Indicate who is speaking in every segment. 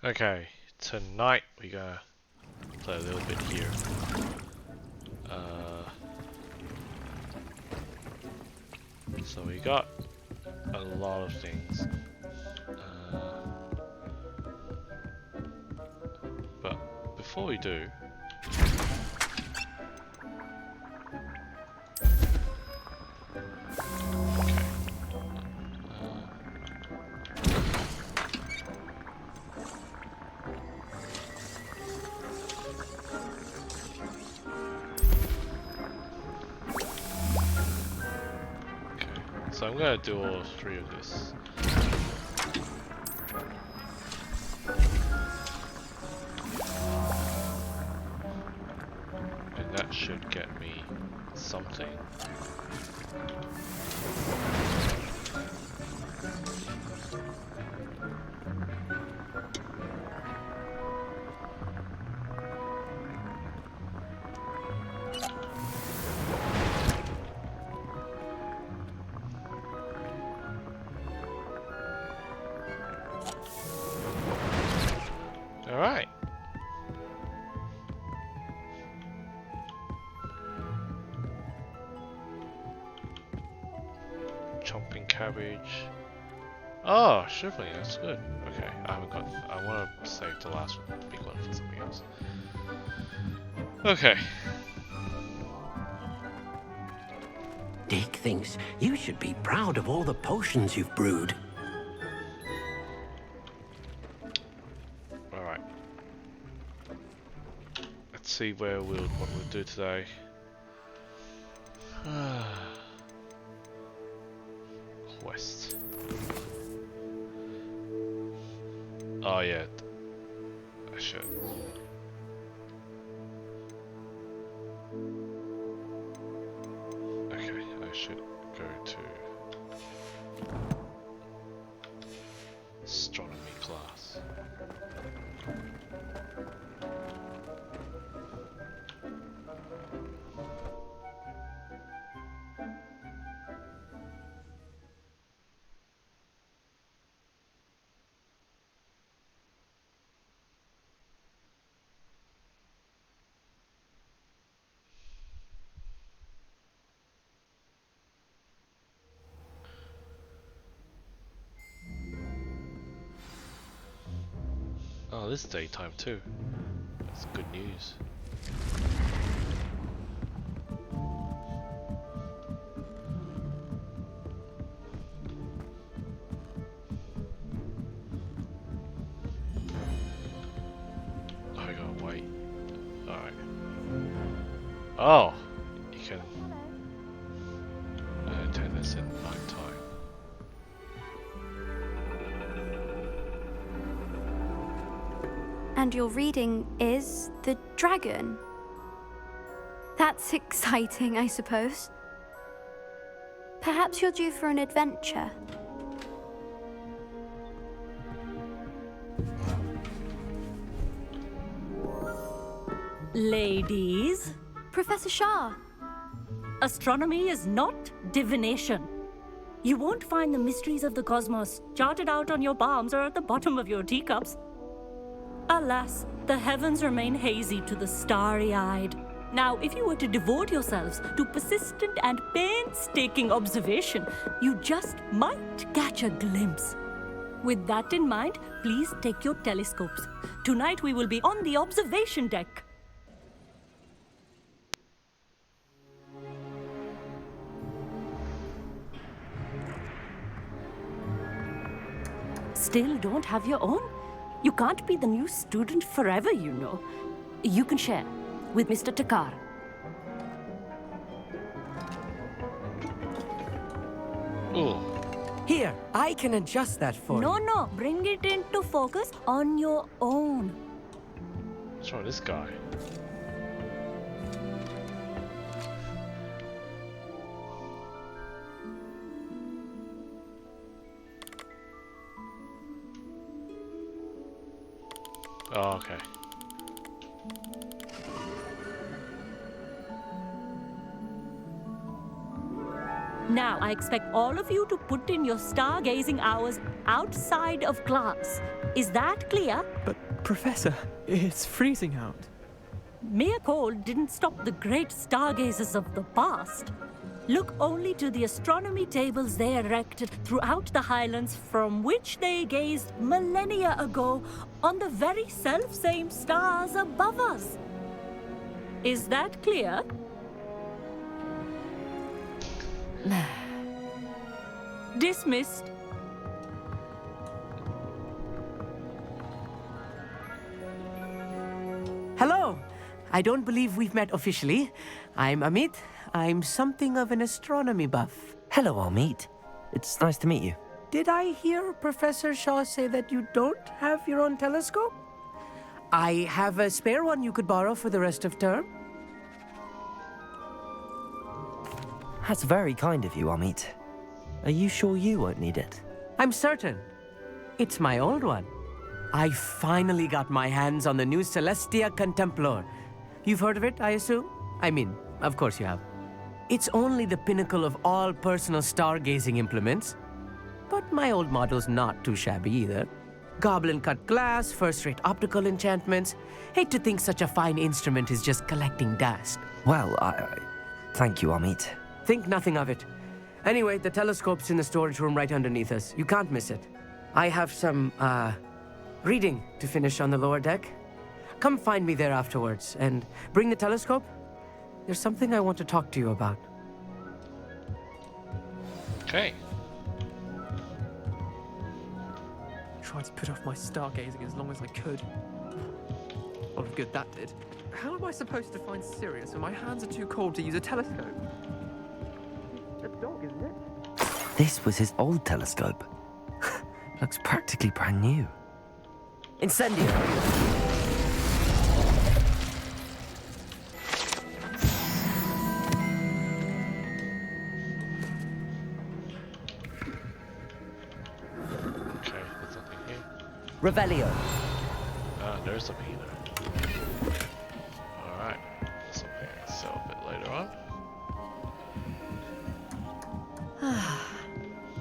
Speaker 1: Okay, tonight we gonna play a little bit here. So we got a lot of things, but before we do, so I'm gonna do all three of this. And that should get me something. Alright. Chomping cabbage. Oh, shriveling, that's good. Okay, I haven't got. I want to save the last big one for something else. Okay.
Speaker 2: Dick thinks you should be proud of all the potions you've brewed.
Speaker 1: Alright. Let's see what we'll do today. Quest. Oh yeah. I should. Okay, I should go to astronomy class. Oh, this is daytime too. That's good news. Oh, I gotta wait. Alright. Oh! You can attend this at night time.
Speaker 3: And your reading is the dragon. That's exciting, I suppose. Perhaps you're due for an adventure.
Speaker 4: Ladies,
Speaker 3: Professor Shah.
Speaker 4: astronomy is not divination. You won't find the mysteries of the cosmos charted out on your palms or at the bottom of your teacups. Alas, the heavens remain hazy to the starry-eyed. Now, if you were to devote yourselves to persistent and painstaking observation, you just might catch a glimpse. With that in mind, please take your telescopes. Tonight we will be on the observation deck. Still don't have your own? You can't be the new student forever, you know. You can share with Mr. Takar.
Speaker 1: Oh.
Speaker 5: Here, I can adjust that for you.
Speaker 4: No, bring it into focus on your own.
Speaker 1: What's wrong with this guy? Oh, okay.
Speaker 4: Now, I expect all of you to put in your stargazing hours outside of glass. Is that clear?
Speaker 5: But, Professor, it's freezing out.
Speaker 4: Mere cold didn't stop the great stargazers of the past. Look only to the astronomy tables they erected throughout the highlands from which they gazed millennia ago on the very self-same stars above us. Is that clear? Dismissed.
Speaker 5: Hello. I don't believe we've met officially. I'm Amit. I'm something of an astronomy buff.
Speaker 6: Hello, Amit. It's nice to meet you.
Speaker 5: Did I hear Professor Shaw say that you don't have your own telescope? I have a spare one you could borrow for the rest of term.
Speaker 6: That's very kind of you, Amit. Are you sure you won't need it?
Speaker 5: I'm certain. It's my old one. I finally got my hands on the new Celestia Contemplar. You've heard of it, I assume? I mean, of course you have. It's only the pinnacle of all personal stargazing implements. But my old model's not too shabby either. Goblin-cut glass, first-rate optical enchantments. Hate to think such a fine instrument is just collecting dust.
Speaker 6: Well, thank you, Amit.
Speaker 5: Think nothing of it. Anyway, the telescope's in the storage room right underneath us. You can't miss it. I have some, reading to finish on the lower deck. Come find me there afterwards, and bring the telescope. There's something I want to talk to you about.
Speaker 1: Okay.
Speaker 7: Tried to put off my stargazing as long as I could. A lot of good that did. How am I supposed to find Sirius when my hands are too cold to use a telescope? It's a dog, isn't it?
Speaker 6: This was his old telescope. Looks practically brand new. Incendio!
Speaker 1: Okay, there's something here.
Speaker 6: Revelio.
Speaker 1: There's something here. Alright. Something I'll sell a bit later on.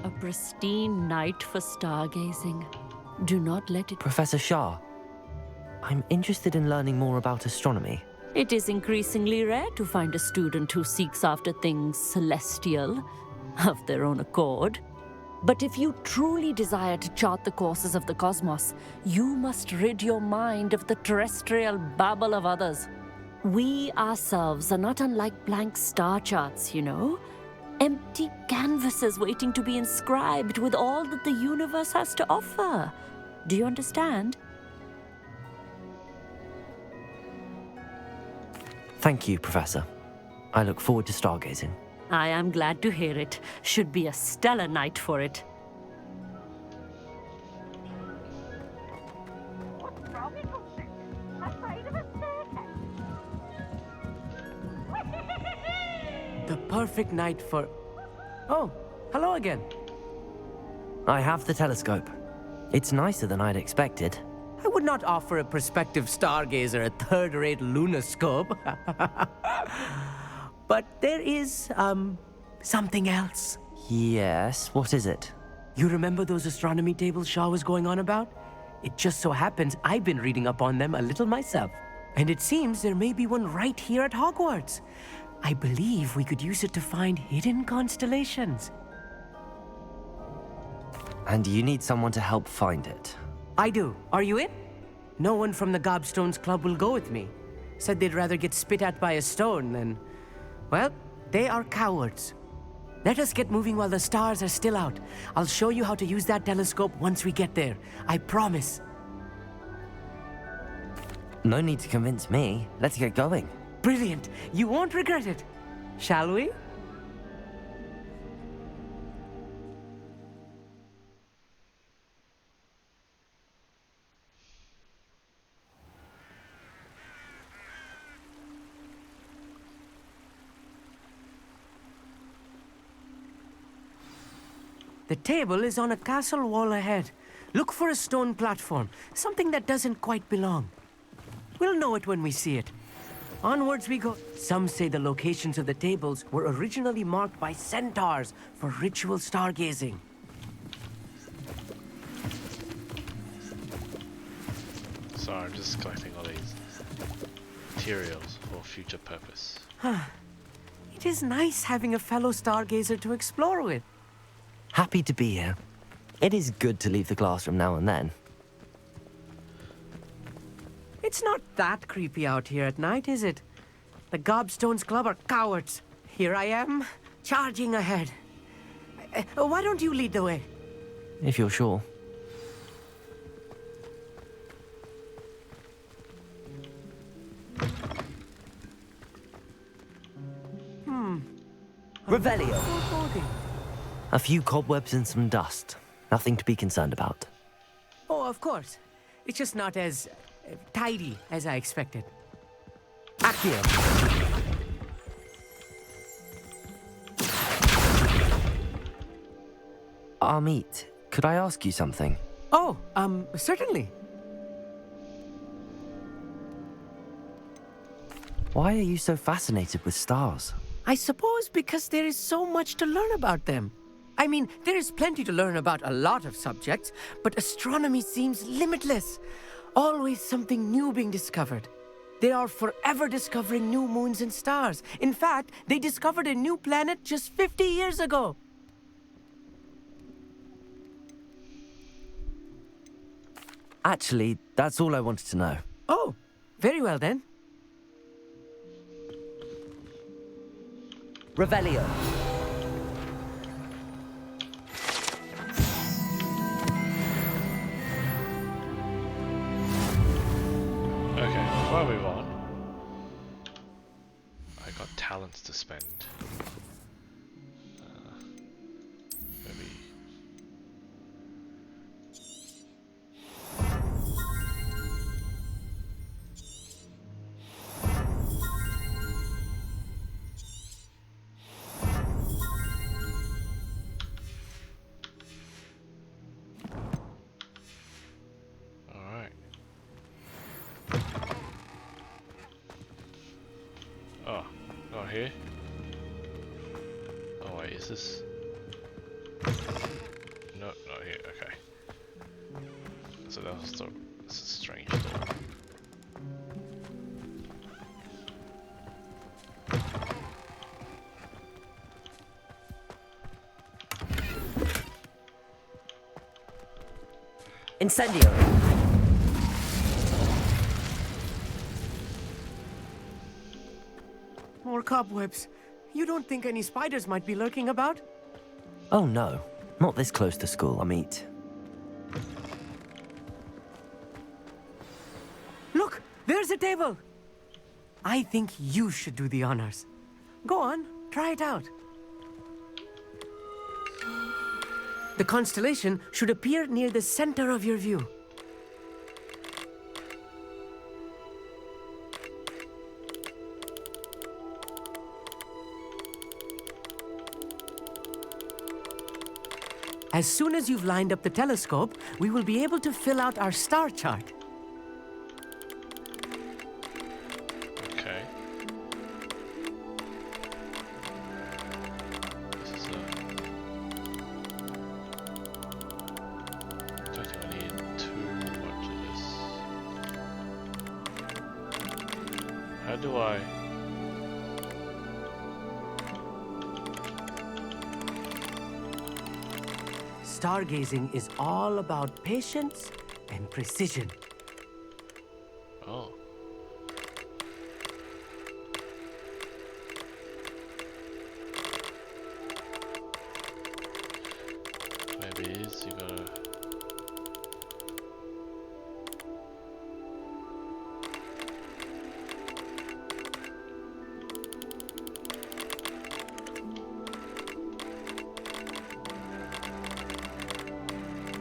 Speaker 4: A pristine night for stargazing. Do not let it...
Speaker 6: Professor Shah, I'm interested in learning more about astronomy.
Speaker 4: It is increasingly rare to find a student who seeks after things celestial, of their own accord. But if you truly desire to chart the courses of the cosmos, you must rid your mind of the terrestrial babble of others. We ourselves are not unlike blank star charts, you know. Empty canvases waiting to be inscribed with all that the universe has to offer. Do you understand?
Speaker 6: Thank you, Professor. I look forward to stargazing.
Speaker 4: I am glad to hear it. Should be a stellar night for it.
Speaker 5: The perfect night for... Oh, hello again.
Speaker 6: I have the telescope. It's nicer than I'd expected.
Speaker 5: I would not offer a prospective stargazer a third-rate lunoscope. But there is, something else.
Speaker 6: Yes, what is it?
Speaker 5: You remember those astronomy tables Shaw was going on about? It just so happens I've been reading up on them a little myself. And it seems there may be one right here at Hogwarts. I believe we could use it to find hidden constellations.
Speaker 6: And you need someone to help find it.
Speaker 5: I do. Are you in? No one from the Gobstones Club will go with me. Said they'd rather get spit at by a stone than... Well, they are cowards. Let us get moving while the stars are still out. I'll show you how to use that telescope once we get there. I promise.
Speaker 6: No need to convince me. Let's get going.
Speaker 5: Brilliant. You won't regret it. Shall we? The table is on a castle wall ahead. Look for a stone platform, something that doesn't quite belong. We'll know it when we see it. Onwards we go. Some say the locations of the tables were originally marked by centaurs for ritual stargazing.
Speaker 1: Sorry, I'm just collecting all these materials for future purpose.
Speaker 5: It is nice having a fellow stargazer to explore with.
Speaker 6: Happy to be here. It is good to leave the classroom now and then.
Speaker 5: It's not that creepy out here at night, is it? The Gobstones Club are cowards. Here I am, charging ahead. Why don't you lead the way?
Speaker 6: If you're sure. Revelio.
Speaker 5: Foreboding.
Speaker 6: A few cobwebs and some dust. Nothing to be concerned about.
Speaker 5: Oh, of course. It's just not as tidy as I expected. Accio.
Speaker 6: Amit, could I ask you something?
Speaker 5: Oh, certainly.
Speaker 6: Why are you so fascinated with stars?
Speaker 5: I suppose because there is so much to learn about them. I mean, there is plenty to learn about a lot of subjects, but astronomy seems limitless. Always something new being discovered. They are forever discovering new moons and stars. In fact, they discovered a new planet just 50 years ago.
Speaker 6: Actually, that's all I wanted to know.
Speaker 5: Oh, very well then.
Speaker 6: Revelio.
Speaker 1: Okay, before I move on, I got talents to spend. Maybe. Alright. Oh, not here. Oh wait, is this? No, not here. Okay. So that was the. This is a strange door.
Speaker 6: Incendio.
Speaker 5: More cobwebs. You don't think any spiders might be lurking about?
Speaker 6: Oh no, not this close to school, Amit.
Speaker 5: Look, there's a table. I think you should do the honors. Go on, try it out. The constellation should appear near the center of your view. As soon as you've lined up the telescope, we will be able to fill out our star chart.
Speaker 1: Okay. This is a. Don't think I need too much of this. How do I?
Speaker 5: Stargazing is all about patience and precision.
Speaker 1: Oh. Maybe it is, you gotta...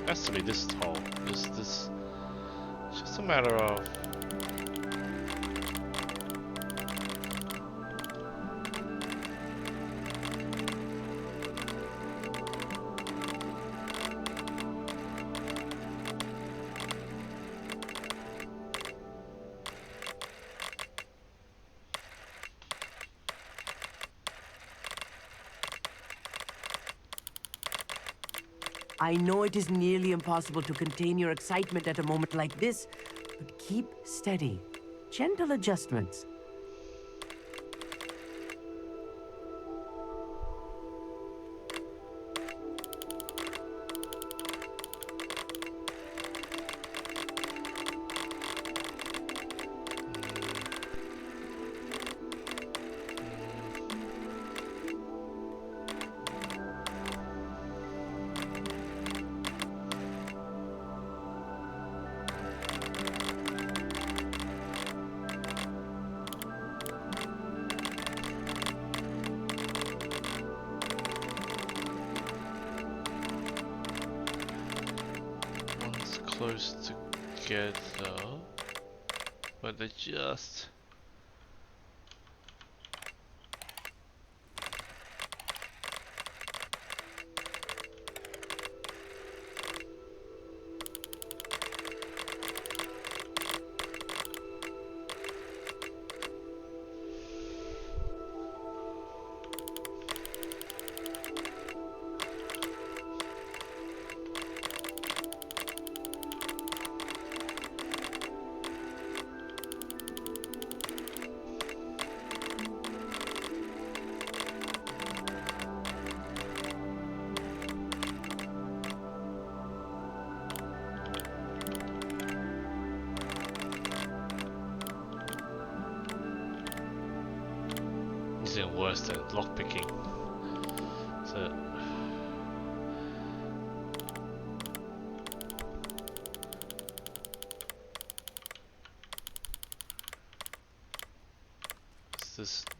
Speaker 1: Has to be this tall. This, it's just a matter of...
Speaker 5: I know it is nearly impossible to contain your excitement at a moment like this, but keep steady. Gentle adjustments.
Speaker 1: One's close together, but they're just... This is worse than lockpicking. So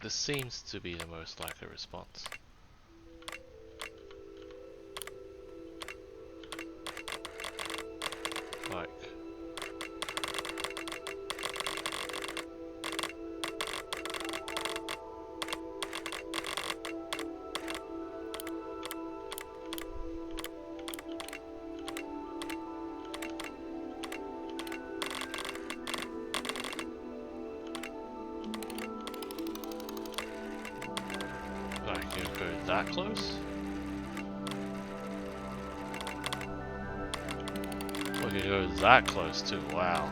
Speaker 1: this seems to be the most likely response. Like you go that close? Oh, you go that close too, wow.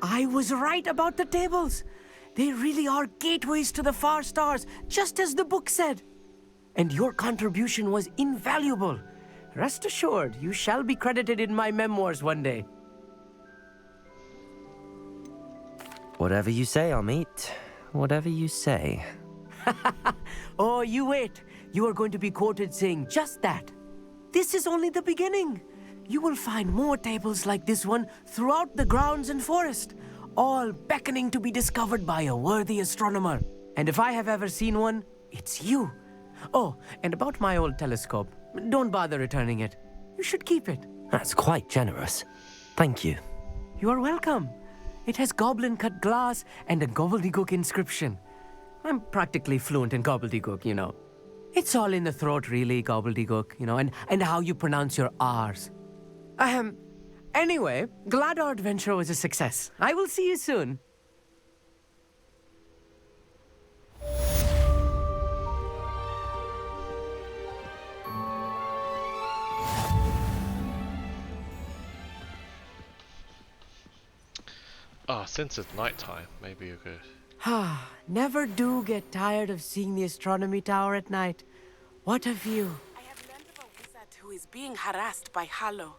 Speaker 5: I was right about the tables. They really are gateways to the far stars, just as the book said. And your contribution was invaluable. Rest assured, you shall be credited in my memoirs one day.
Speaker 6: Whatever you say, Amit. Whatever you say.
Speaker 5: Oh, you wait. You are going to be quoted saying just that. This is only the beginning. You will find more tables like this one throughout the grounds and forest, all beckoning to be discovered by a worthy astronomer. And if I have ever seen one, it's you. Oh, and about my old telescope, don't bother returning it. You should keep it.
Speaker 6: That's quite generous. Thank you.
Speaker 5: You are welcome. It has goblin-cut glass and a gobbledygook inscription. I'm practically fluent in gobbledygook, you know. It's all in the throat, really, gobbledygook, you know, and how you pronounce your R's. Anyway, glad our adventure was a success. I will see you soon.
Speaker 1: Oh, since it's nighttime, maybe you could...
Speaker 5: Never do get tired of seeing the astronomy tower at night. What a view.
Speaker 8: I have learned of a wizard who is being harassed by Harlow.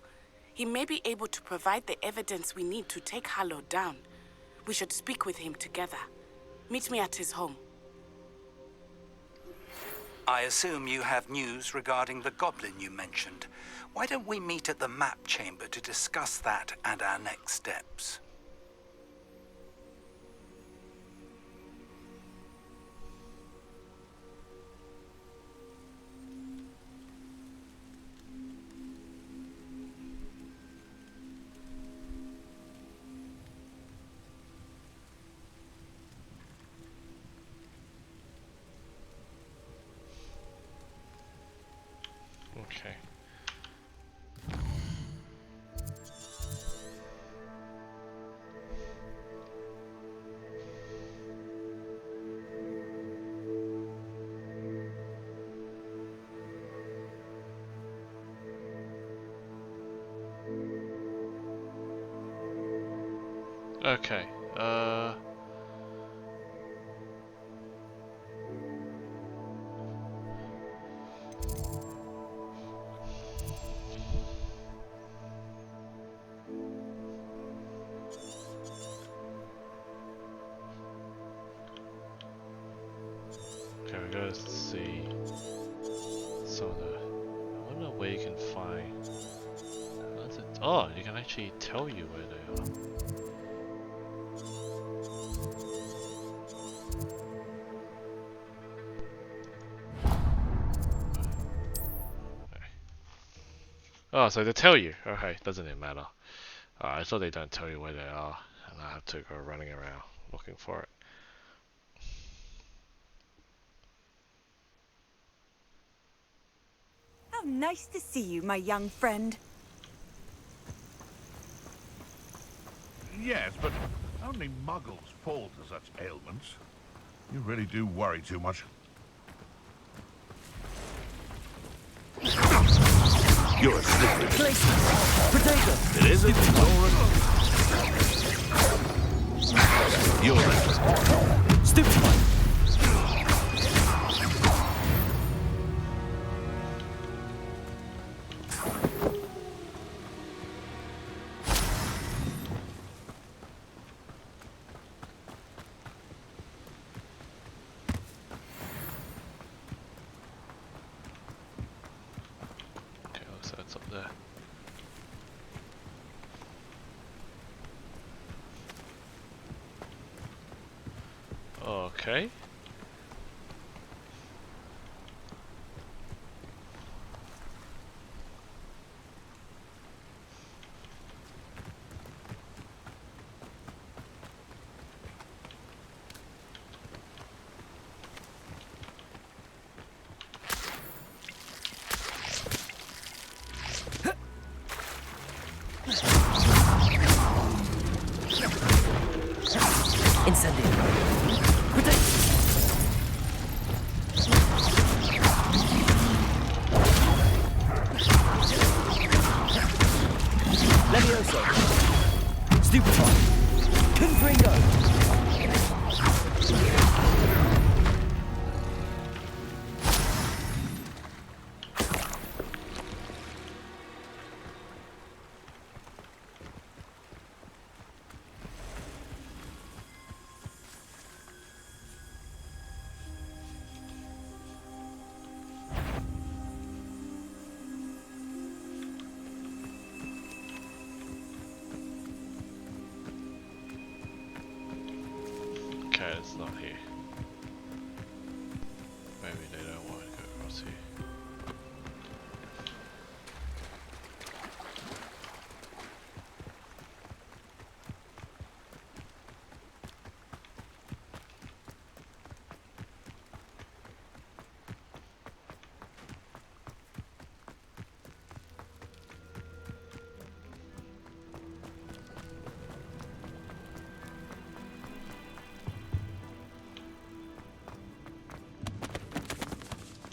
Speaker 8: He may be able to provide the evidence we need to take Harlow down. We should speak with him together. Meet me at his home.
Speaker 9: I assume you have news regarding the goblin you mentioned. Why don't we meet at the map chamber to discuss that and our next steps?
Speaker 1: Okay. Okay, okay, we gotta see some of the... I wonder where you can find... What's it? Oh, you can actually tell you where they are. Oh, so they tell you. Okay, doesn't even matter. I thought they don't tell you where they are, and I have to go running around looking for it.
Speaker 10: How nice to see you, my young friend.
Speaker 11: Yes, but only muggles fall to such ailments. You really do worry too much. You're a slippery place. Potato! It isn't. You're a stupid one.
Speaker 1: Okay, looks like it's up there. Okay.
Speaker 6: Incendio. Levioso. Stupefy. Confringo.
Speaker 1: Okay, it's not here. Maybe they don't want to go across here.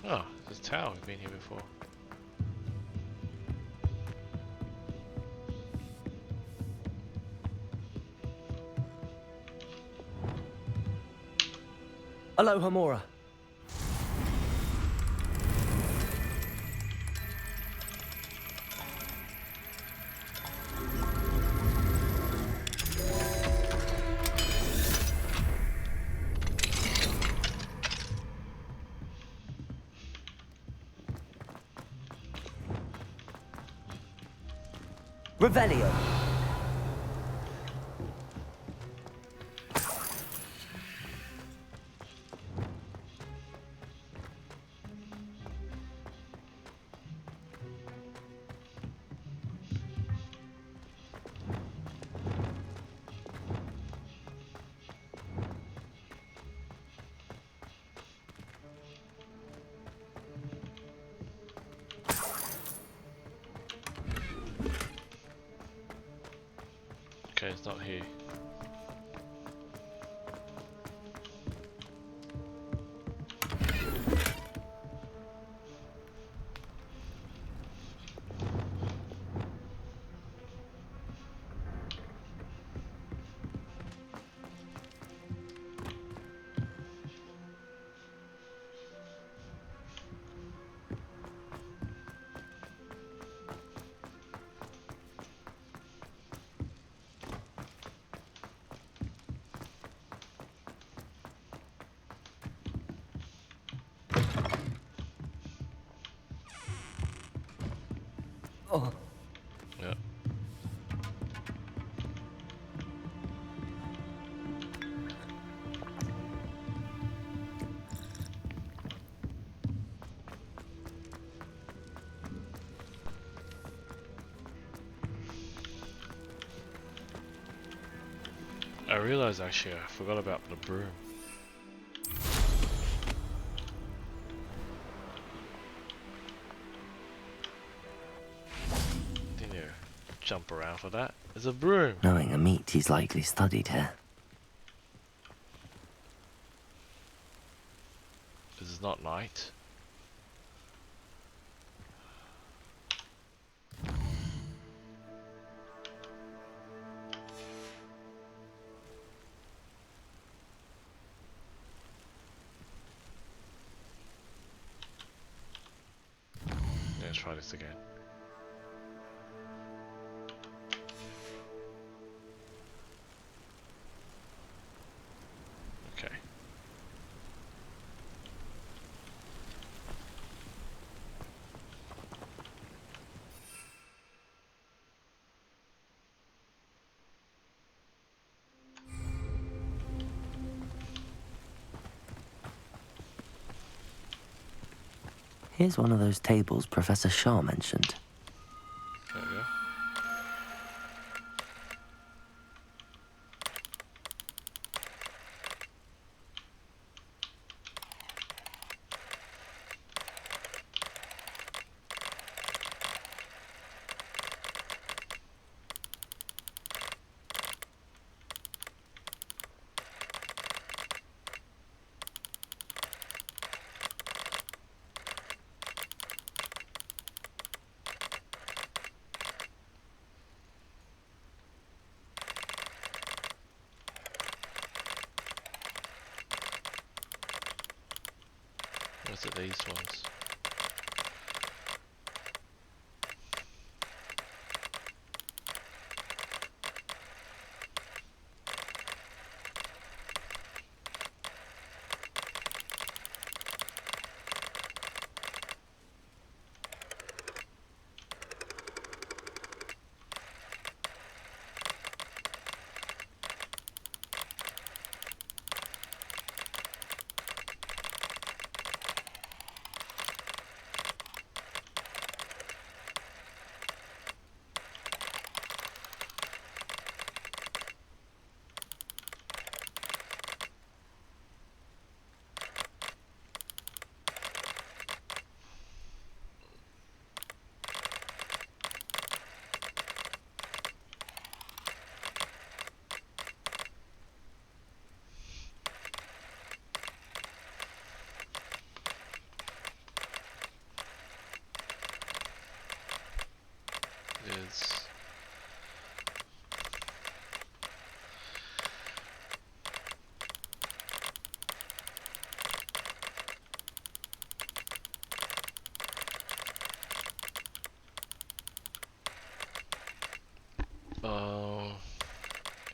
Speaker 1: Oh, there's a tower. We've been here before.
Speaker 6: Aloha Mora. Revelio.
Speaker 1: it's not here.
Speaker 6: Oh.
Speaker 1: Yeah. I realized actually I forgot about the broom. Didn't you jump around for that? There's a broom!
Speaker 6: Knowing a meat, he's likely studied here.
Speaker 1: This is not night. Let's try this again. Okay.
Speaker 6: Here's one of those tables Professor Shaw mentioned.
Speaker 1: There we go. Was it these ones? Is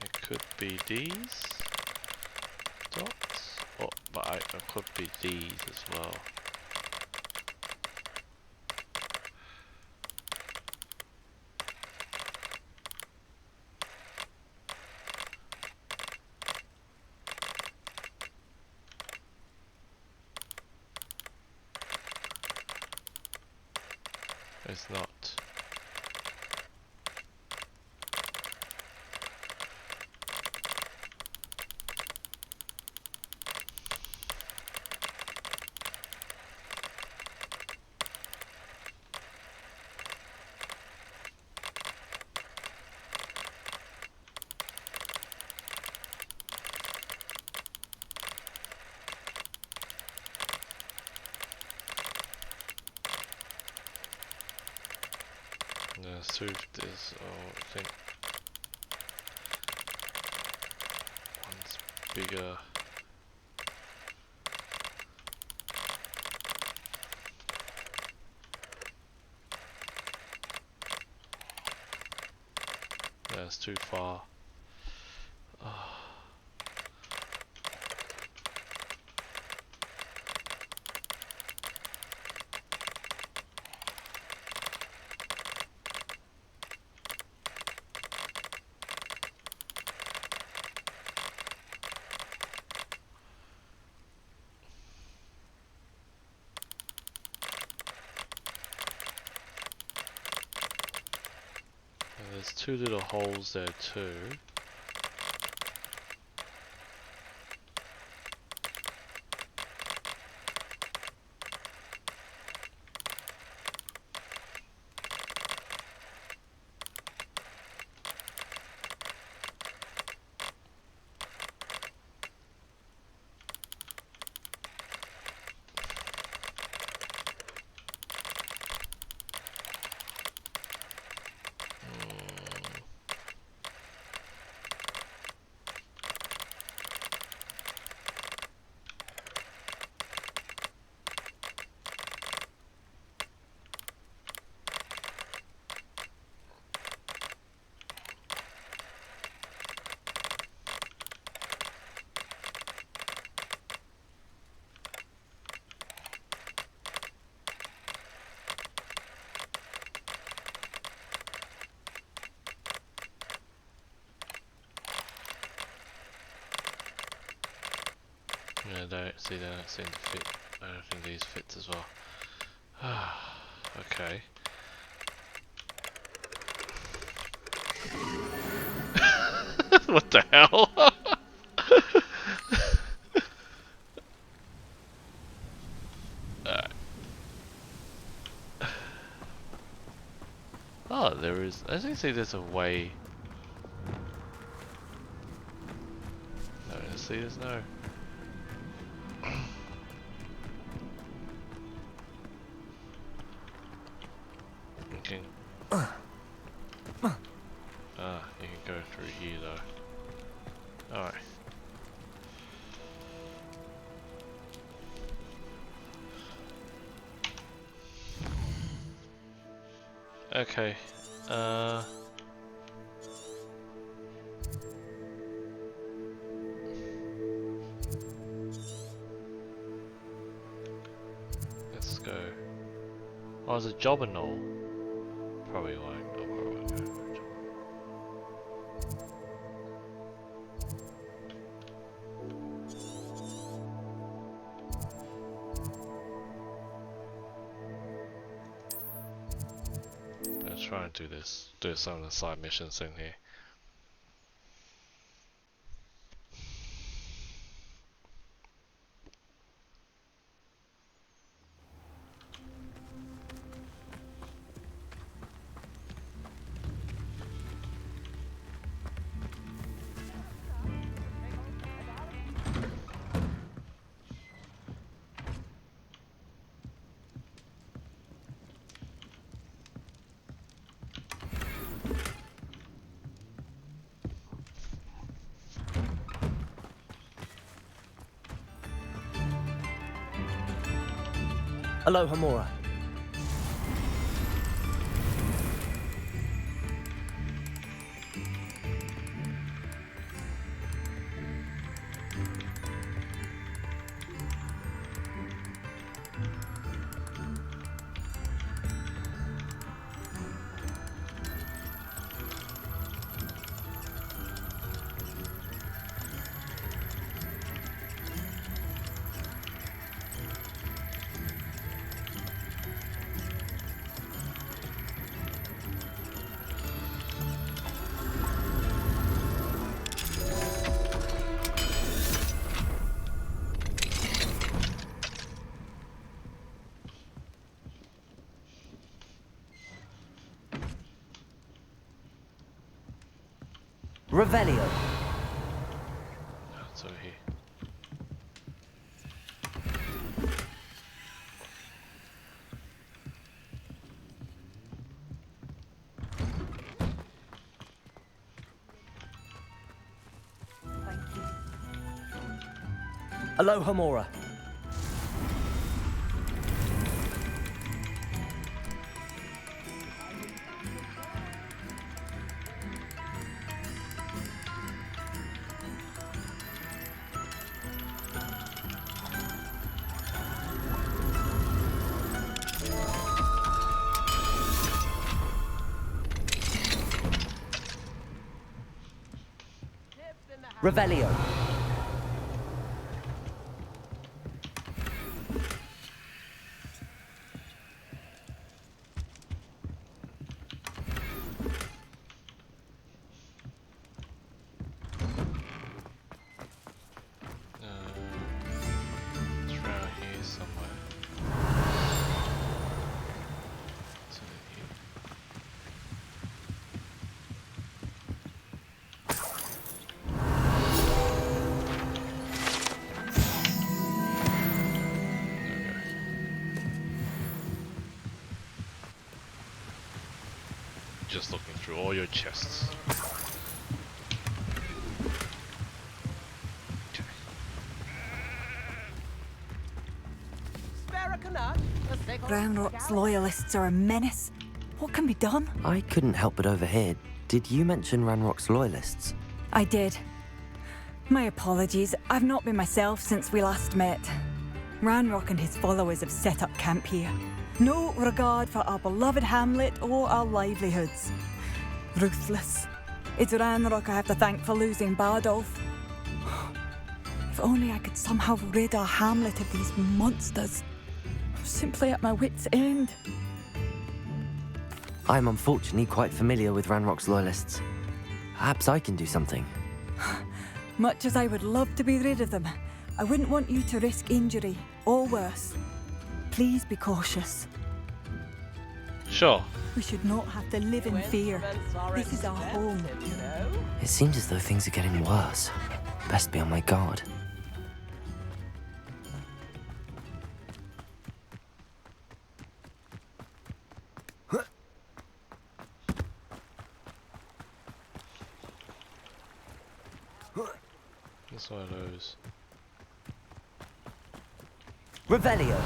Speaker 1: it could be these dots, oh, but it could be these as well. It's not. Let's see if this. Oh, I think one's bigger. That's too far. Oh. There's two little holes there too. Yeah, they don't seem to fit. I don't think these fits as well. Okay. What the hell? Alright. Oh, there is. I didn't see there's a way. No, see, there's no. Okay. Ah, you can go through here though. Alright. Okay. Let's go. Oh, there's a job and all. Probably won't. I probably won't go for a job. Let's try and do this. Do some of the side missions in here.
Speaker 5: Hello, Hamura. Revelio.
Speaker 1: It's over here.
Speaker 12: Aloha Mora. Revelio.
Speaker 1: It's around here somewhere. It's in here. Just looking through all your chests.
Speaker 10: Ranrock's loyalists are a menace. What can be done?
Speaker 6: I couldn't help but overhear. Did you mention Ranrock's loyalists?
Speaker 10: I did. My apologies. I've not been myself since we last met. Ranrock and his followers have set up camp here. No regard for our beloved hamlet or our livelihoods. Ruthless. It's Ranrock I have to thank for losing Bardolph. If only I could somehow rid our hamlet of these monsters. I'm simply at my wit's end.
Speaker 6: I'm unfortunately quite familiar with Ranrock's loyalists. Perhaps I can do something.
Speaker 10: Much as I would love to be rid of them, I wouldn't want you to risk injury, or worse. Please be cautious.
Speaker 1: Sure.
Speaker 10: We should not have to live in fear. This is our home.
Speaker 6: It seems as though things are getting worse. Best be on my guard.
Speaker 1: That's one of those.
Speaker 12: Revelio.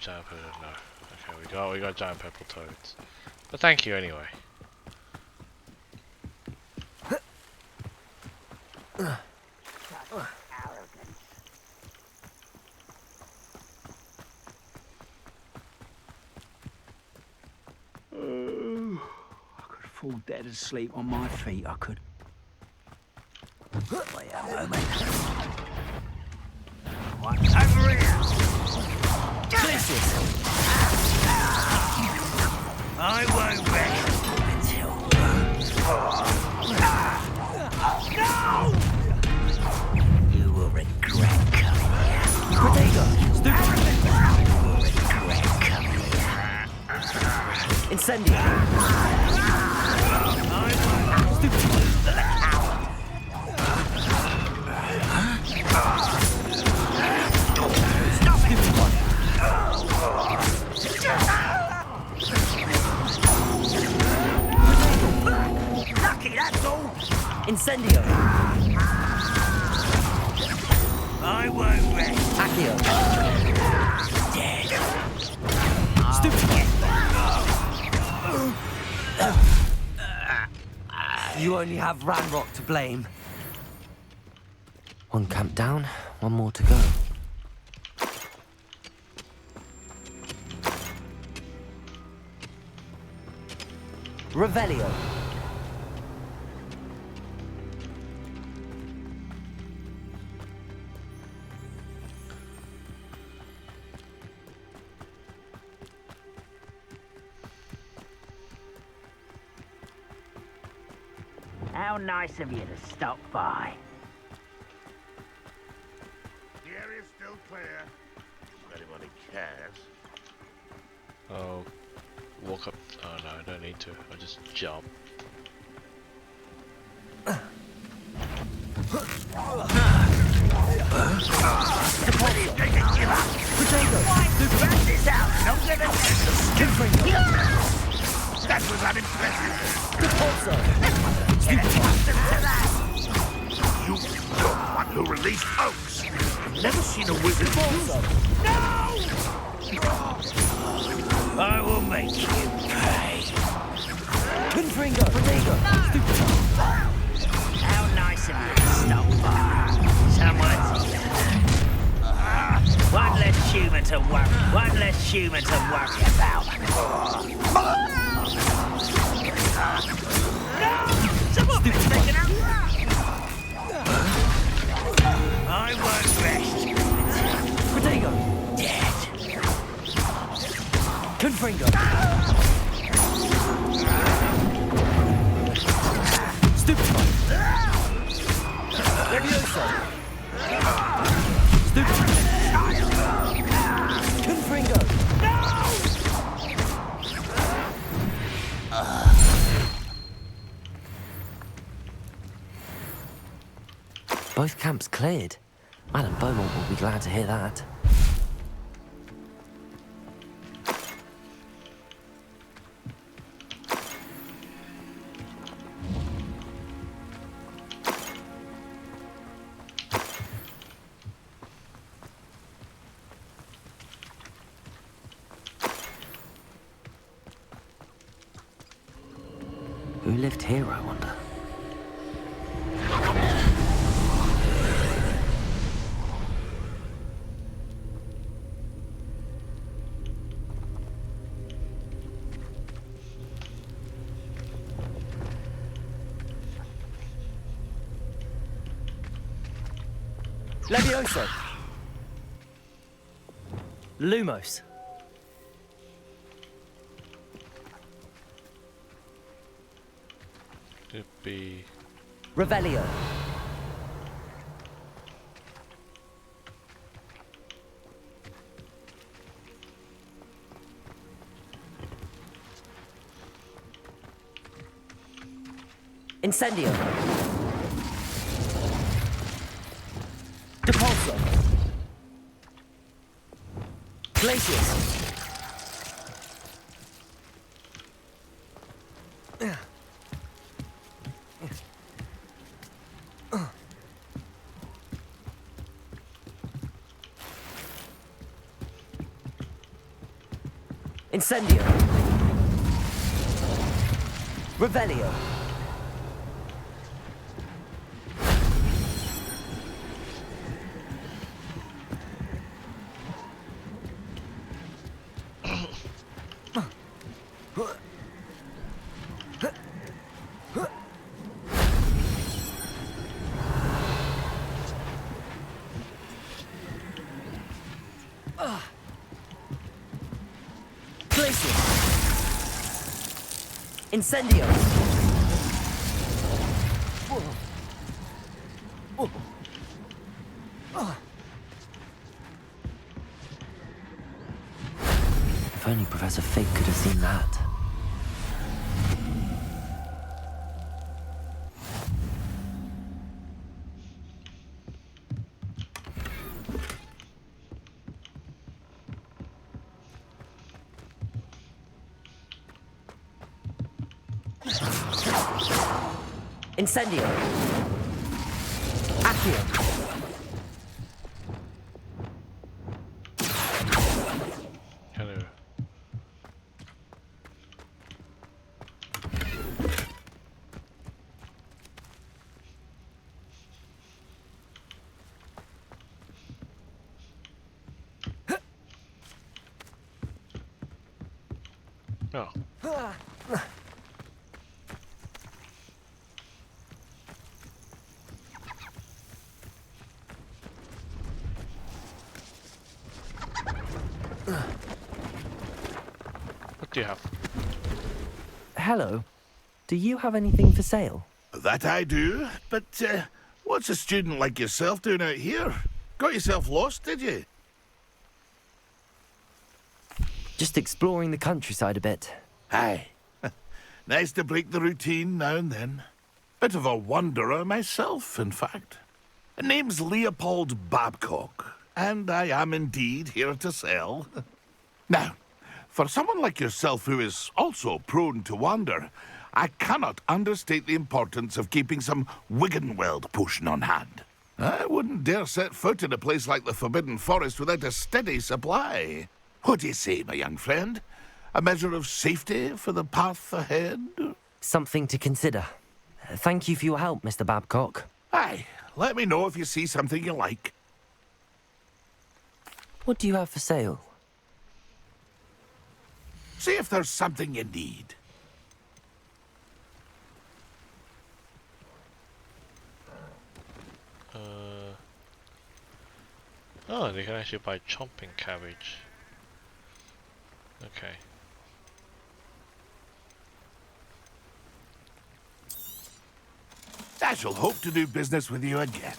Speaker 1: Giant purple, no. Okay, we got giant purple toads. But thank you anyway.
Speaker 13: I could fall dead asleep on my feet, I could. Wait a moment. What's over here? I won't rest until... No! You will regret coming here.
Speaker 12: Potato! Stupid!
Speaker 13: You will regret coming here.
Speaker 12: Incendio! Stupid! Stupid one!
Speaker 13: Lucky, that's all!
Speaker 12: Incendio!
Speaker 13: I won't rest.
Speaker 12: Accio!
Speaker 13: Dead.
Speaker 12: Stupid! You only have Ranrock to blame.
Speaker 6: One camp down, one more to go.
Speaker 12: Revelio.
Speaker 13: How nice of you to stop by.
Speaker 11: The area's still clear. If anybody cares.
Speaker 1: Oh, walk up. Oh no, I don't need to. I just jump.
Speaker 11: That was unimpressive. You're the one who released Oaks. I've never seen a wizard use.
Speaker 12: I will make you pay. Confringo! Protego! How nice of you to stop by. Someone's here. One less human to worry. One less human to worry about. Someone been taken out. I won't rest. Protego! Dead. Confringo! Stupefied! Levioso! Stupefied! Confringo!
Speaker 6: Both camps cleared. Madam Beaumont will be glad to hear that. Who lived here, I wonder?
Speaker 12: Levioso! Lumos!
Speaker 1: Could be
Speaker 12: Revelio! Incendio! Depulso! Glacius! Incendio! Revelio! Incendio!
Speaker 6: If only Professor Fig could have seen that.
Speaker 12: Incendio! Accio!
Speaker 1: hello. Oh. What do you have?
Speaker 6: Hello. Do you have anything for sale?
Speaker 11: That I do, but what's a student like yourself doing out here? Got yourself lost, did you?
Speaker 6: Just exploring the countryside a bit.
Speaker 11: Aye. Nice to break the routine now and then. Bit of a wanderer myself, in fact. Name's Leopold Babcock, and I am indeed here to sell. Now, for someone like yourself who is also prone to wander, I cannot understate the importance of keeping some Wiggenweld potion on hand. I wouldn't dare set foot in a place like the Forbidden Forest without a steady supply. What do you say, my young friend? A measure of safety for the path ahead?
Speaker 6: Something to consider. Thank you for your help, Mr. Babcock.
Speaker 11: Aye, let me know if you see something you like.
Speaker 6: What do you have for sale?
Speaker 11: See if there's something you need.
Speaker 1: Oh, they can actually buy chomping cabbage. Okay.
Speaker 11: I shall hope to do business with you again.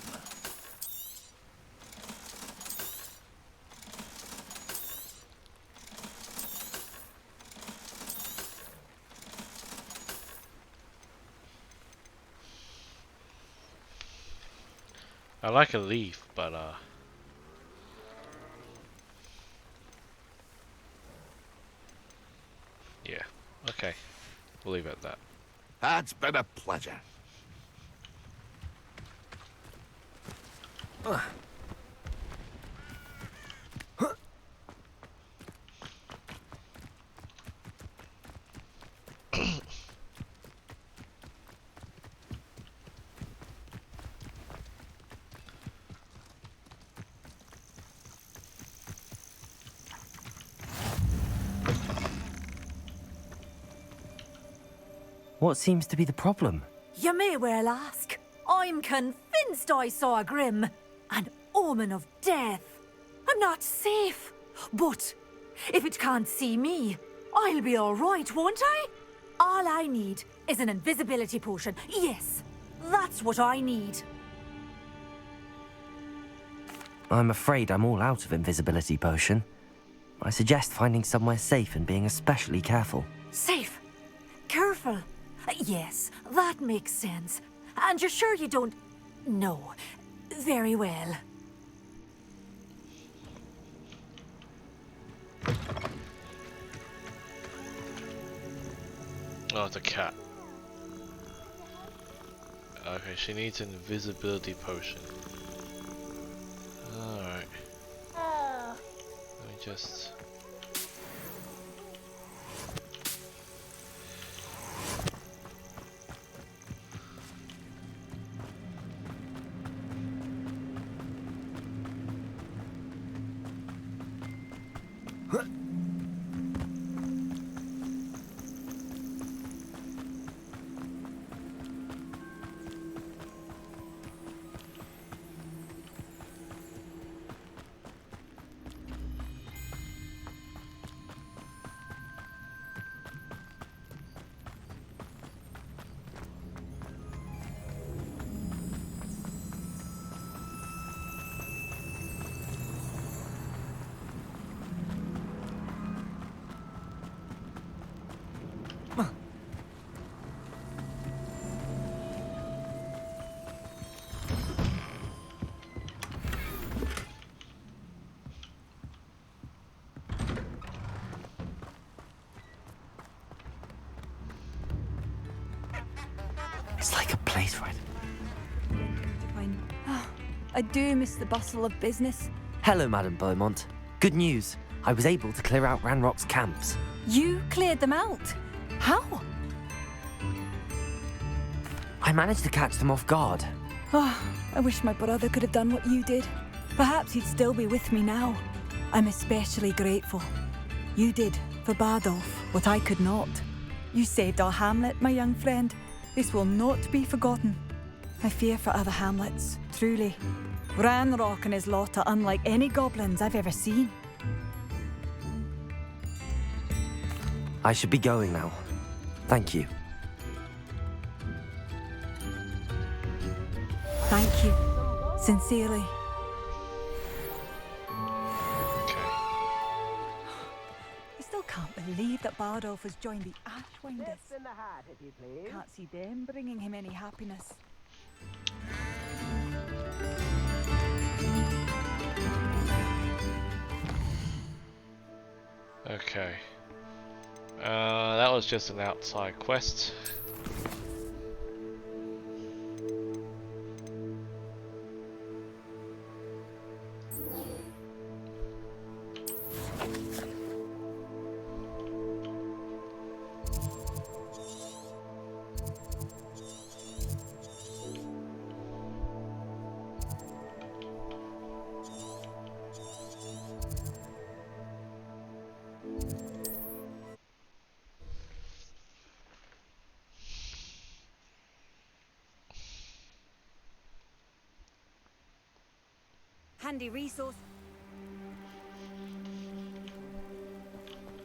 Speaker 1: I like a leaf, but yeah, okay. We'll leave it at that.
Speaker 11: That's been a pleasure.
Speaker 6: What seems to be the problem?
Speaker 14: You may well ask. I'm convinced I saw a grim, an omen of death. I'm not safe, but if it can't see me, I'll be all right, won't I? All I need is an invisibility potion. Yes, that's what I need.
Speaker 6: I'm afraid I'm all out of invisibility potion. I suggest finding somewhere safe and being especially careful.
Speaker 14: Safe? Careful? Yes, that makes sense. And you're sure you don't... No. Very well.
Speaker 1: Oh, it's a cat. Okay, she needs an invisibility potion. Alright. Let me just...
Speaker 6: It's like a place right.
Speaker 10: I do miss the bustle of business.
Speaker 6: Hello, Madame Beaumont. Good news. I was able to clear out Ranrock's camps.
Speaker 10: You cleared them out? How?
Speaker 6: I managed to catch them off guard.
Speaker 10: Oh, I wish my brother could have done what you did. Perhaps he'd still be with me now. I'm especially grateful. You did, for Bardolph, what I could not. You saved our hamlet, my young friend. This will not be forgotten. I fear for other hamlets, truly. Ranrock and his lot are unlike any goblins I've ever seen.
Speaker 6: I should be going now. Thank you.
Speaker 10: Thank you. Sincerely. I still can't believe that Bardolph Adolf has joined the Ashwinders. Can't see them bringing him any happiness.
Speaker 1: Okay. That was just an outside quest.
Speaker 10: Handy resource.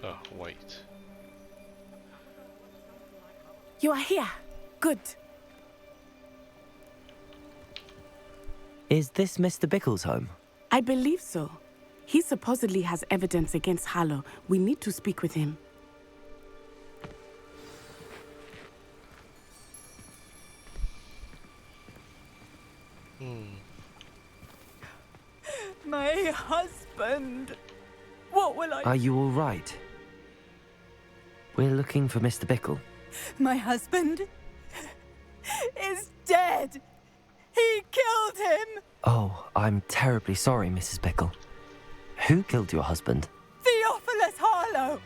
Speaker 1: Oh, wait.
Speaker 8: You are here. Good.
Speaker 6: Is this Mr. Bickle's home?
Speaker 8: I believe so. He supposedly has evidence against Harlow. We need to speak with him.
Speaker 10: My husband. What will I...
Speaker 6: Are you all right? We're looking for Mr. Bickle.
Speaker 10: My husband is dead. He killed him.
Speaker 6: Oh, I'm terribly sorry, Mrs. Bickle. Who killed your husband?
Speaker 10: Theophilus Harlow.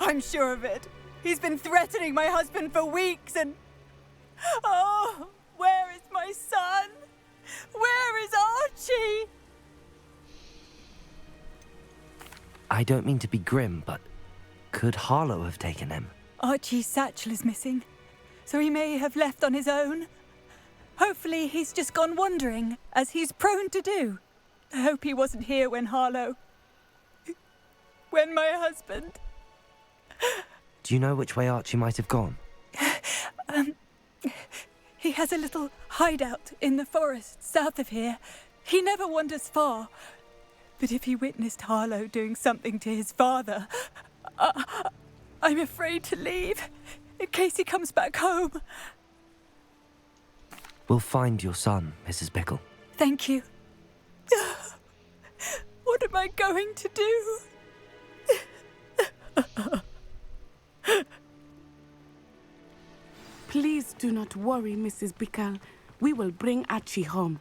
Speaker 10: I'm sure of it. He's been threatening my husband for weeks and... Oh, where is my son? Where is Archie?
Speaker 6: I don't mean to be grim, but could Harlow have taken him?
Speaker 10: Archie's satchel is missing, so he may have left on his own. Hopefully he's just gone wandering, as he's prone to do. I hope he wasn't here when when my husband...
Speaker 6: Do you know which way Archie might have gone?
Speaker 10: He has a little hideout in the forest south of here. He never wanders far. But if he witnessed Harlow doing something to his father, I'm afraid to leave, in case he comes back home.
Speaker 6: We'll find your son, Mrs. Bickle.
Speaker 10: Thank you. What am I going to do?
Speaker 8: Please do not worry, Mrs. Bickle. We will bring Archie home.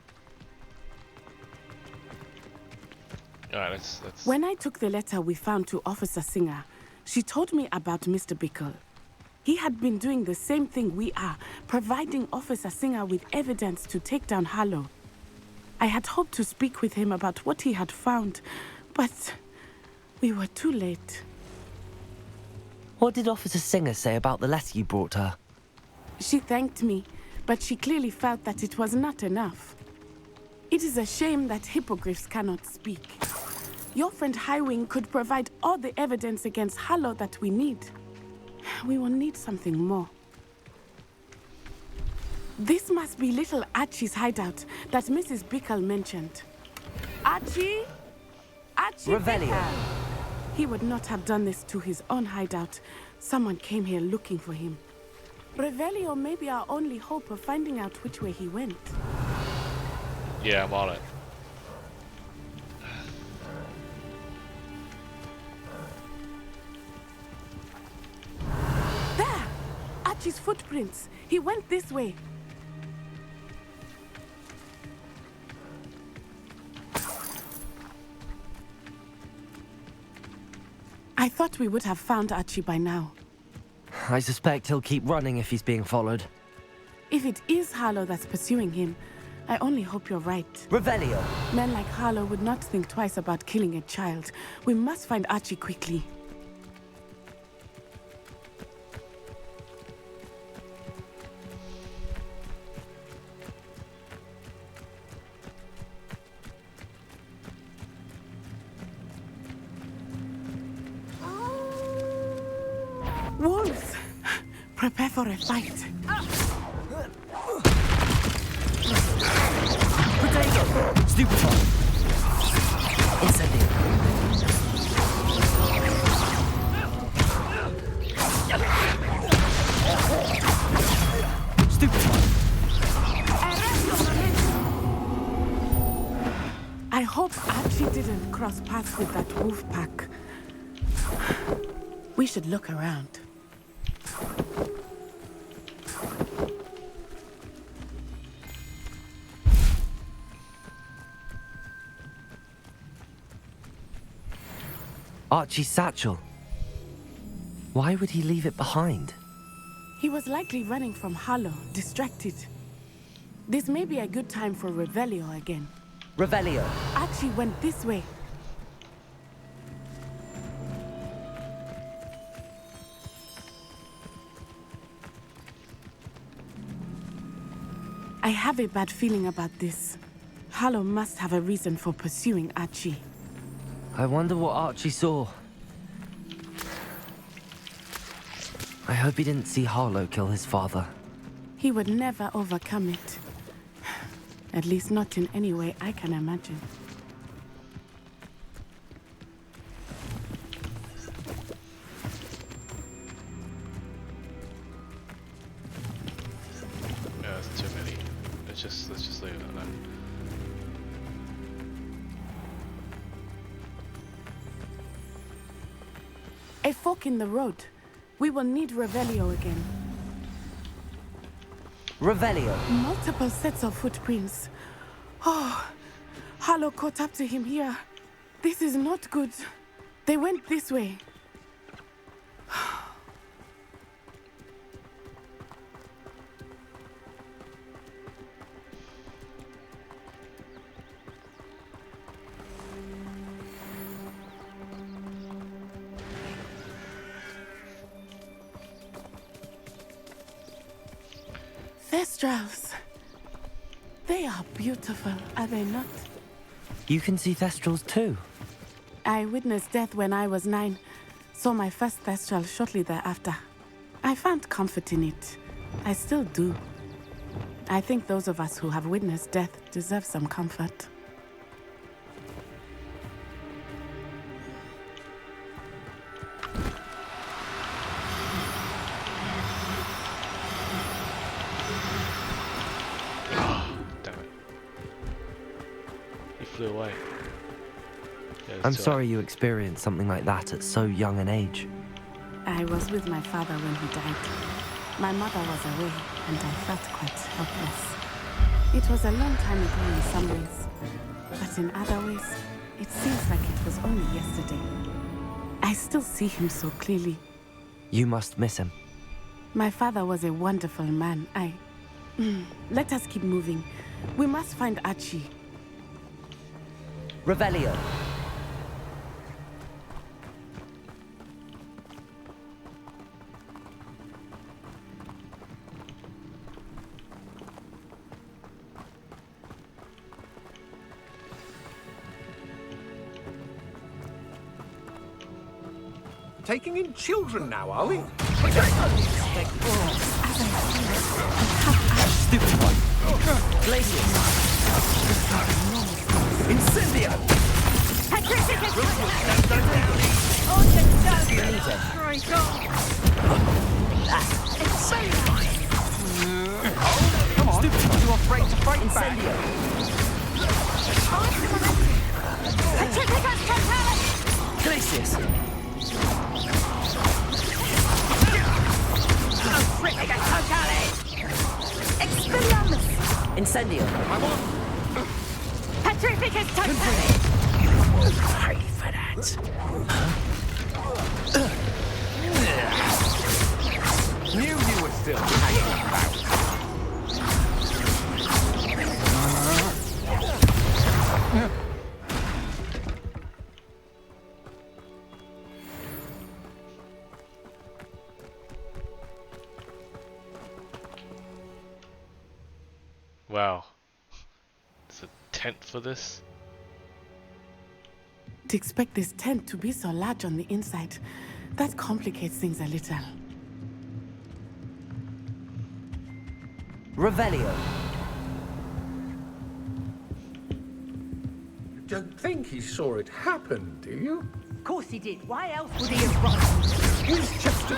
Speaker 1: Alright, let's...
Speaker 8: When I took the letter we found to Officer Singer, she told me about Mr. Bickle. He had been doing the same thing we are, providing Officer Singer with evidence to take down Harlow. I had hoped to speak with him about what he had found, but we were too late.
Speaker 6: What did Officer Singer say about the letter you brought her?
Speaker 8: She thanked me, but she clearly felt that it was not enough. It is a shame that hippogriffs cannot speak. Your friend Highwing could provide all the evidence against Harlow that we need. We will need something more. This must be little Archie's hideout that Mrs. Bickle mentioned. Archie? Archie
Speaker 6: Revelio.
Speaker 8: Bickle. He would not have done this to his own hideout. Someone came here looking for him. Revelio may be our only hope of finding out which way he went.
Speaker 1: Yeah, I'm on it.
Speaker 8: There! Archie's footprints. He went this way. I thought we would have found Archie by now.
Speaker 6: I suspect he'll keep running if he's being followed.
Speaker 8: If it is Harlow that's pursuing him, I only hope you're right.
Speaker 6: Revelio!
Speaker 8: Men like Harlow would not think twice about killing a child. We must find Archie quickly. Wolves! Prepare for a fight.
Speaker 6: Potato! Stupefy! Incendio!
Speaker 8: I hope Archie didn't cross paths with that wolf pack. We should look around.
Speaker 6: Archie's satchel. Why would he leave it behind?
Speaker 8: He was likely running from Harlow, distracted. This may be a good time for Revelio again.
Speaker 6: Revelio.
Speaker 8: Archie went this way. I have a bad feeling about this. Harlow must have a reason for pursuing Archie.
Speaker 6: I wonder what Archie saw. I hope he didn't see Harlow kill his father.
Speaker 8: He would never overcome it. At least not in any way I can imagine.
Speaker 1: Yeah, there's too many. Let's just leave it at that.
Speaker 8: A fork in the road. We will need Revelio again.
Speaker 6: Revelio.
Speaker 8: Multiple sets of footprints. Oh, Harlow caught up to him here. This is not good. They went this way. Thestrals. They are beautiful, are they not?
Speaker 6: You can see Thestrals too.
Speaker 8: I witnessed death when I was 9. Saw my first Thestral shortly thereafter. I found comfort in it. I still do. I think those of us who have witnessed death deserve some comfort.
Speaker 1: Flew away. Yeah,
Speaker 6: I'm sorry you experienced something like that at so young an age.
Speaker 8: I was with my father when he died. My mother was away, and I felt quite helpless. It was a long time ago in some ways, but in other ways, it seems like it was only yesterday. I still see him so clearly.
Speaker 6: You must miss him.
Speaker 8: My father was a wonderful man. Let us keep moving. We must find Archie.
Speaker 6: Revelio.
Speaker 15: Taking in children now, are we?
Speaker 6: Stupid one. Glacius. Incendio!
Speaker 15: Come on, too afraid to fight back.
Speaker 6: Glacius! Incendio!
Speaker 14: Petrificus Totale!
Speaker 15: You will pay for that. Knew you were still hanging about.
Speaker 1: Wow. There's a tent for this?
Speaker 8: To expect this tent to be so large on the inside, that complicates things a little.
Speaker 6: Revelio.
Speaker 15: You don't think he saw it happen, do you?
Speaker 14: Of course he did. Why else would he have run?
Speaker 15: Winchester!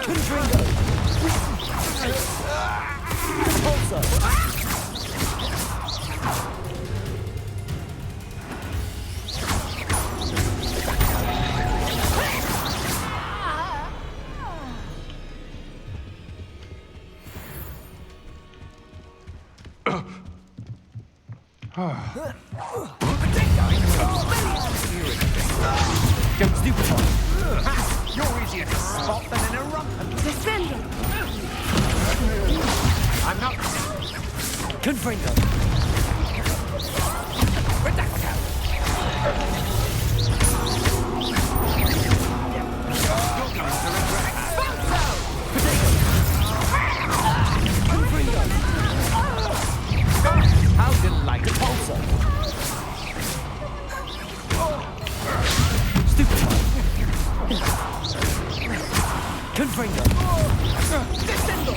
Speaker 12: Go stupid one. You're easier to spot than in a rumpet.
Speaker 8: Descendo!
Speaker 12: I'm not.
Speaker 5: Confringo.
Speaker 12: How delightful.
Speaker 5: Pulsar. Stupid one. Confringo.
Speaker 12: Descendo.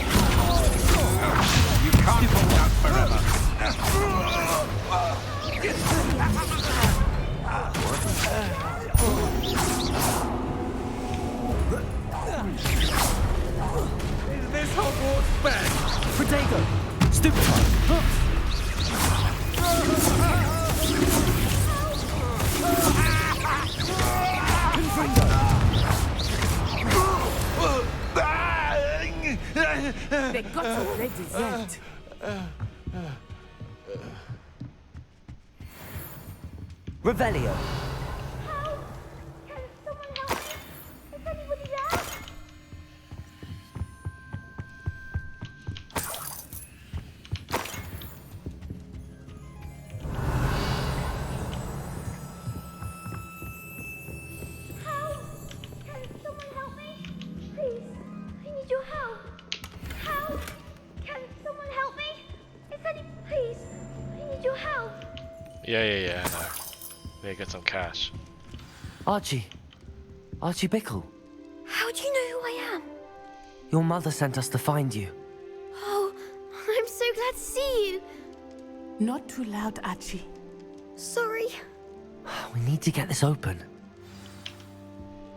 Speaker 12: You can't hold out forever. Is this Hogwarts bad?
Speaker 5: Protego. Stupid one.
Speaker 8: They got already yet.
Speaker 5: Revelio.
Speaker 1: Yeah, I know. Need to get some cash.
Speaker 6: Archie. Archie Bickle.
Speaker 3: How do you know who I am?
Speaker 6: Your mother sent us to find you.
Speaker 3: Oh, I'm so glad to see you.
Speaker 8: Not too loud, Archie.
Speaker 3: Sorry.
Speaker 6: We need to get this open.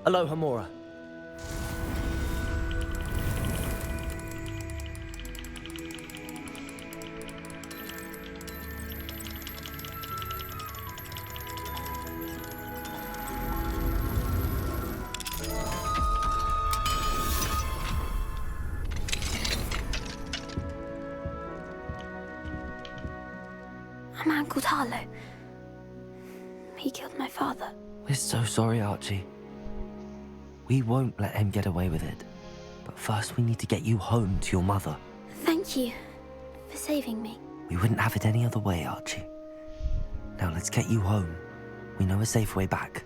Speaker 5: Aloha Mora.
Speaker 3: A man called Harlow. He killed my father.
Speaker 6: We're so sorry, Archie. We won't let him get away with it. But first we need to get you home to your mother.
Speaker 3: Thank you for saving me.
Speaker 6: We wouldn't have it any other way, Archie. Now let's get you home. We know a safe way back.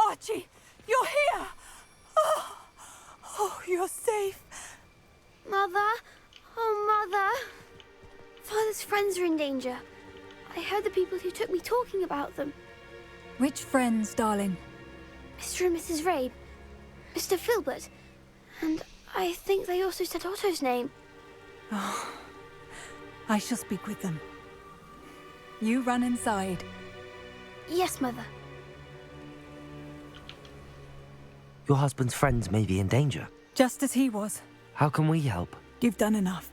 Speaker 10: Archie, you're here! Oh, you're safe.
Speaker 3: Mother? Oh, Mother. Father's friends are in danger. I heard the people who took me talking about them.
Speaker 10: Which friends, darling?
Speaker 3: Mr. and Mrs. Rabe. Mr. Filbert. And I think they also said Otto's name.
Speaker 10: Oh, I shall speak with them. You run inside.
Speaker 3: Yes, Mother.
Speaker 6: Your husband's friends may be in danger.
Speaker 10: Just as he was.
Speaker 6: How can we help?
Speaker 10: You've done enough.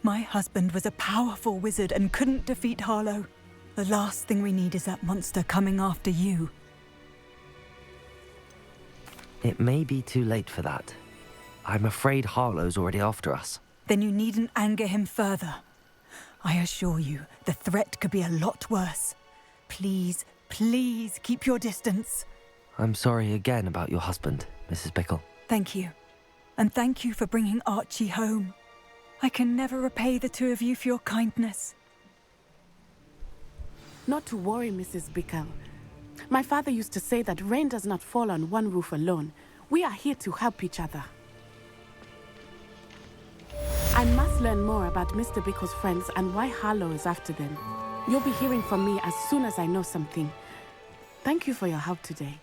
Speaker 10: My husband was a powerful wizard and couldn't defeat Harlow. The last thing we need is that monster coming after you.
Speaker 6: It may be too late for that. I'm afraid Harlow's already after us.
Speaker 10: Then you needn't anger him further. I assure you, the threat could be a lot worse. Please, please keep your distance.
Speaker 6: I'm sorry again about your husband, Mrs. Bickle.
Speaker 10: Thank you. And thank you for bringing Archie home. I can never repay the two of you for your kindness.
Speaker 8: Not to worry, Mrs. Bickle. My father used to say that rain does not fall on one roof alone. We are here to help each other. I must learn more about Mr. Bickle's friends and why Harlow is after them. You'll be hearing from me as soon as I know something. Thank you for your help today.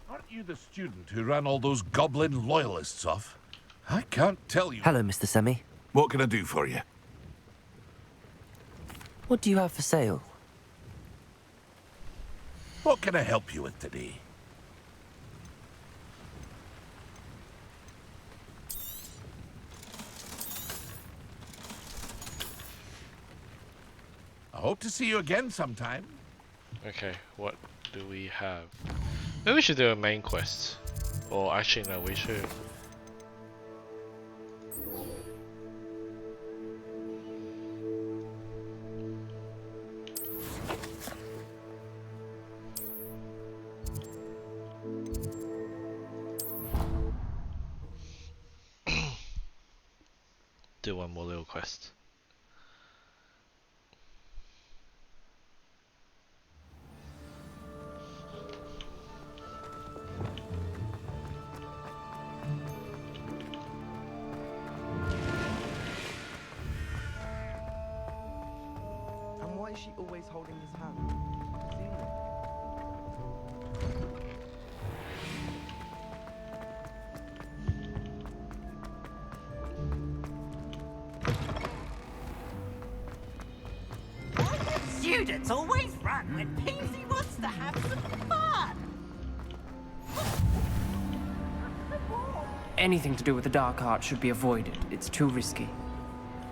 Speaker 11: Aren't you the student who ran all those goblin loyalists off? I can't tell you.
Speaker 6: Hello, Mr. Semi.
Speaker 11: What can I do for you?
Speaker 6: What do you have for sale?
Speaker 11: What can I help you with today? I hope to see you again sometime.
Speaker 1: Okay, what do we have? Maybe we should do a main quest. Or actually no, we should. Do one more little quest.
Speaker 16: And why is she always holding his hand?
Speaker 12: Students always run when Peasy wants to have some fun.
Speaker 5: Anything to do with the dark art should be avoided. It's too risky.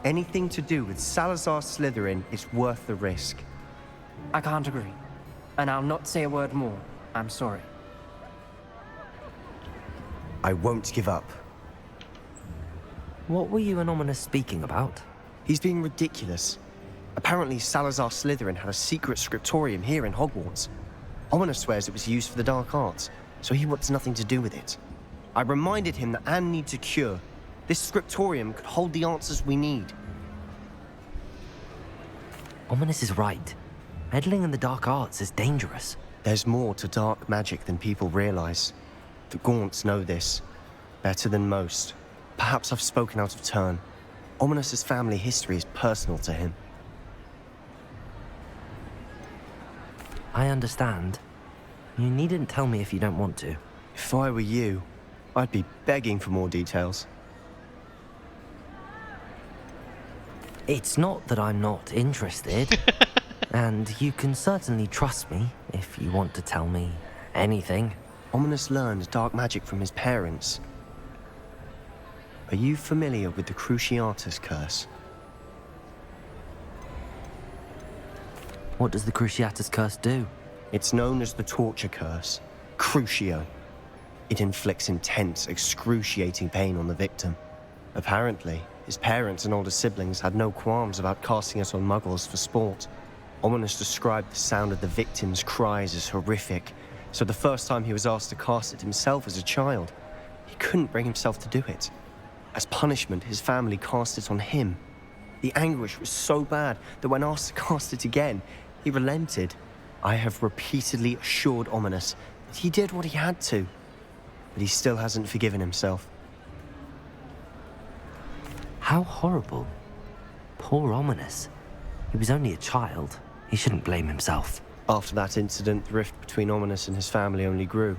Speaker 16: Anything to do with Salazar Slytherin is worth the risk.
Speaker 5: I can't agree. And I'll not say a word more. I'm sorry.
Speaker 16: I won't give up.
Speaker 6: What were you and Ominous speaking about?
Speaker 16: He's being ridiculous. Apparently, Salazar Slytherin had a secret scriptorium here in Hogwarts. Ominous swears it was used for the dark arts, so he wants nothing to do with it. I reminded him that Anne needs a cure. This scriptorium could hold the answers we need.
Speaker 6: Ominous is right. Meddling in the dark arts is dangerous.
Speaker 16: There's more to dark magic than people realize. The Gaunts know this better than most. Perhaps I've spoken out of turn. Ominous's family history is personal to him.
Speaker 6: I understand. You needn't tell me if you don't want to.
Speaker 16: If I were you, I'd be begging for more details.
Speaker 6: It's not that I'm not interested. And you can certainly trust me if you want to tell me anything.
Speaker 16: Ominous learned dark magic from his parents. Are you familiar with the Cruciatus curse?
Speaker 6: What does the Cruciatus curse do?
Speaker 16: It's known as the torture curse, Crucio. It inflicts intense, excruciating pain on the victim. Apparently, his parents and older siblings had no qualms about casting it on muggles for sport. Ominous described the sound of the victim's cries as horrific, so the first time he was asked to cast it himself as a child, he couldn't bring himself to do it. As punishment, his family cast it on him. The anguish was so bad that when asked to cast it again, he relented. I have repeatedly assured Ominous that he did what he had to, but he still hasn't forgiven himself.
Speaker 6: How horrible. Poor Ominous. He was only a child. He shouldn't blame himself.
Speaker 16: After that incident, the rift between Ominous and his family only grew.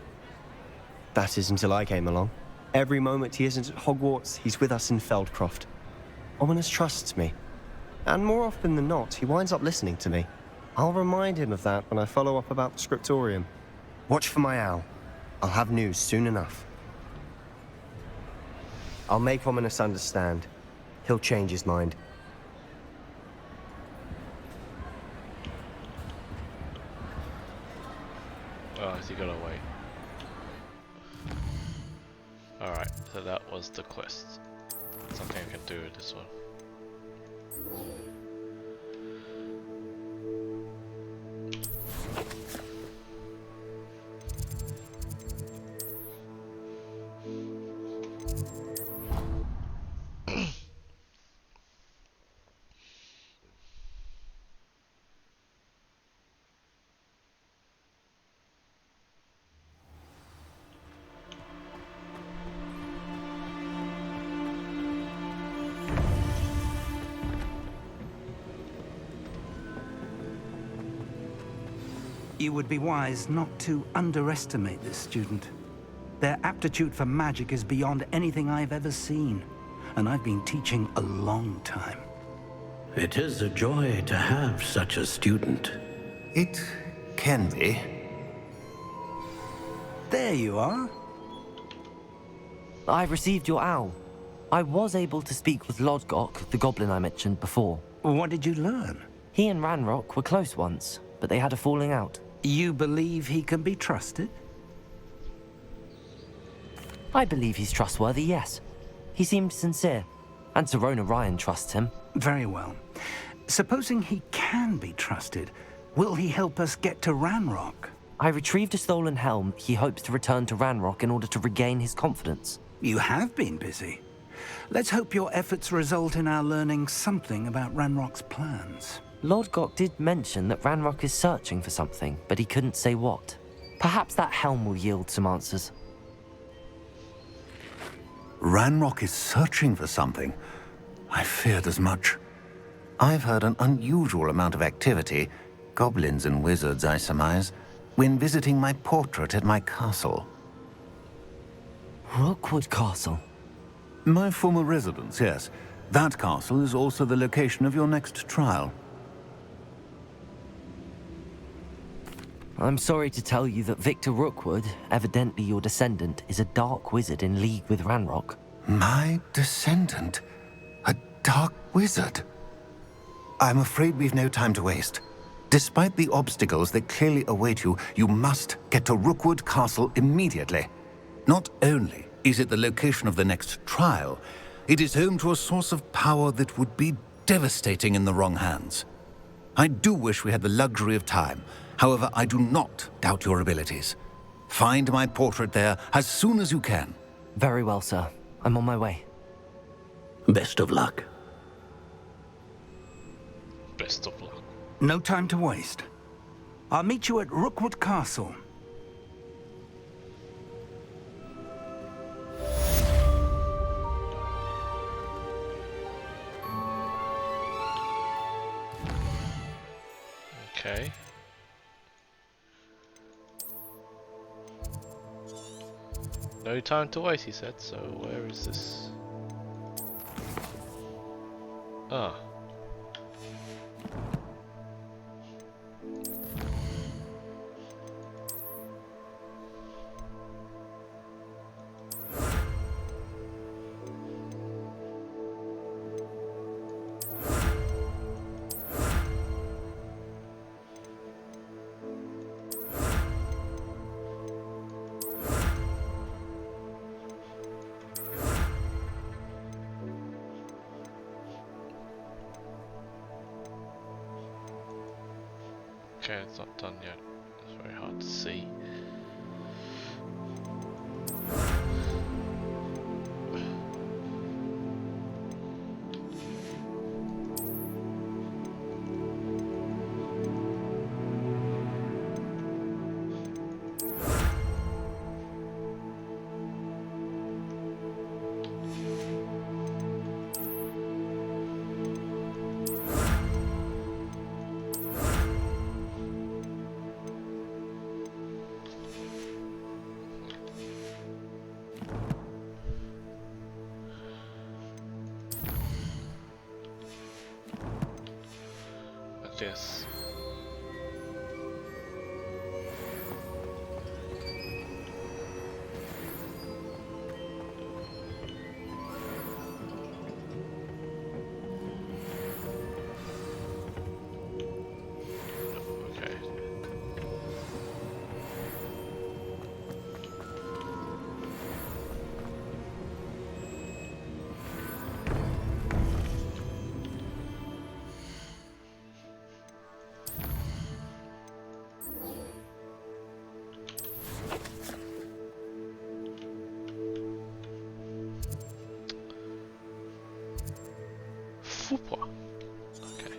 Speaker 16: That is until I came along. Every moment he isn't at Hogwarts, he's with us in Feldcroft. Ominous trusts me. And more often than not, he winds up listening to me. I'll remind him of that when I follow up about the scriptorium. Watch for my owl. I'll have news soon enough. I'll make Ominous understand. He'll change his mind.
Speaker 1: Oh, so you gotta wait. Alright, so that was the quest. Something I can do with this one.
Speaker 9: You would be wise not to underestimate this student. Their aptitude for magic is beyond anything I've ever seen, and I've been teaching a long time.
Speaker 2: It is a joy to have such a student.
Speaker 11: It can be.
Speaker 9: There you are.
Speaker 6: I received your owl. I was able to speak with Lodgok, the goblin I mentioned before.
Speaker 9: What did you learn?
Speaker 6: He and Ranrock were close once, but they had a falling out.
Speaker 9: You believe he can be trusted?
Speaker 6: I believe he's trustworthy, yes. He seemed sincere, and Serona Ryan trusts him.
Speaker 9: Very well. Supposing he can be trusted, will he help us get to Ranrock?
Speaker 6: I retrieved a stolen helm. He hopes to return to Ranrock in order to regain his confidence.
Speaker 9: You have been busy. Let's hope your efforts result in our learning something about Ranrock's plans.
Speaker 6: Lodgok did mention that Ranrock is searching for something, but he couldn't say what. Perhaps that helm will yield some answers.
Speaker 17: Ranrock is searching for something. I feared as much. I've heard an unusual amount of activity, goblins and wizards, I surmise, when visiting my portrait at my castle.
Speaker 6: Rookwood Castle?
Speaker 17: My former residence, yes. That castle is also the location of your next trial.
Speaker 6: I'm sorry to tell you that Victor Rookwood, evidently your descendant, is a dark wizard in league with Ranrock.
Speaker 17: My descendant? A dark wizard? I'm afraid we've no time to waste. Despite the obstacles that clearly await you, you must get to Rookwood Castle immediately. Not only is it the location of the next trial, it is home to a source of power that would be devastating in the wrong hands. I do wish we had the luxury of time. However, I do not doubt your abilities. Find my portrait there as soon as you can.
Speaker 6: Very well, sir. I'm on my way.
Speaker 2: Best of luck.
Speaker 1: Best of luck.
Speaker 9: No time to waste. I'll meet you at Rookwood Castle.
Speaker 1: Okay. No time to waste, he said, so where is this? Ah. Okay, it's not done yet. It's very hard to see. Yes. Okay. Football. Okay.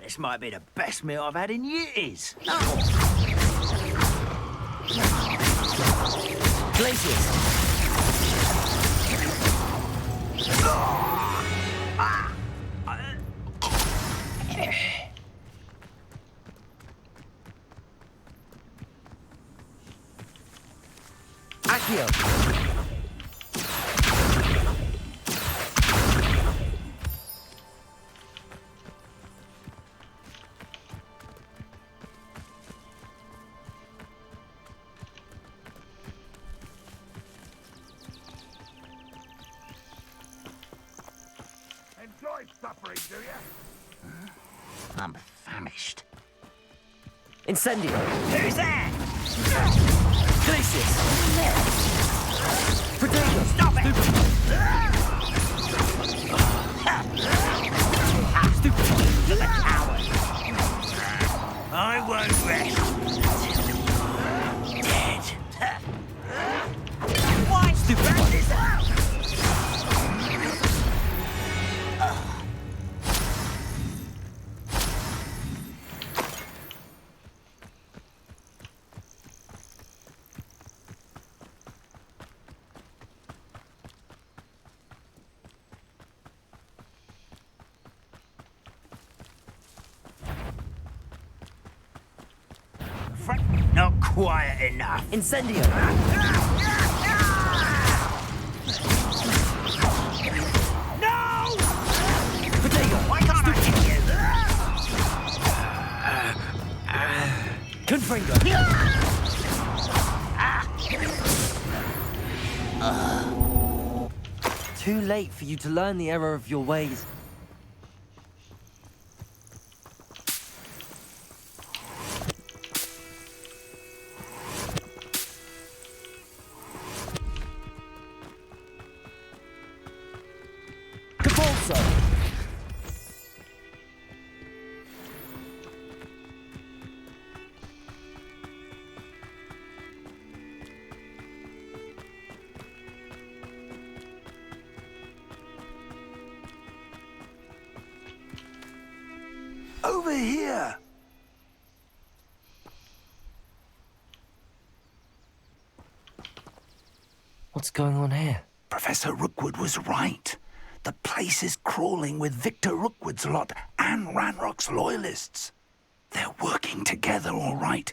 Speaker 12: This might be the best meal I've had in years.
Speaker 6: Glaciers. Accio.
Speaker 11: Enjoy suffering, do you?
Speaker 12: I'm famished.
Speaker 6: Incendio.
Speaker 12: Who's that?
Speaker 6: Glaciers. Protego.
Speaker 12: Stop it! Stupid. You're a coward. I won't rest. Dead. Why stupid this out? Not quiet enough.
Speaker 6: Incendio.
Speaker 12: No!
Speaker 6: Protego.
Speaker 12: Why can't I hit you?
Speaker 6: Confringo. Too late for you to learn the error of your ways.
Speaker 9: Over here!
Speaker 6: What's going on here?
Speaker 9: Professor Rookwood was right. The place is crawling with Victor Rookwood's lot and Ranrock's loyalists. They're working together, all right,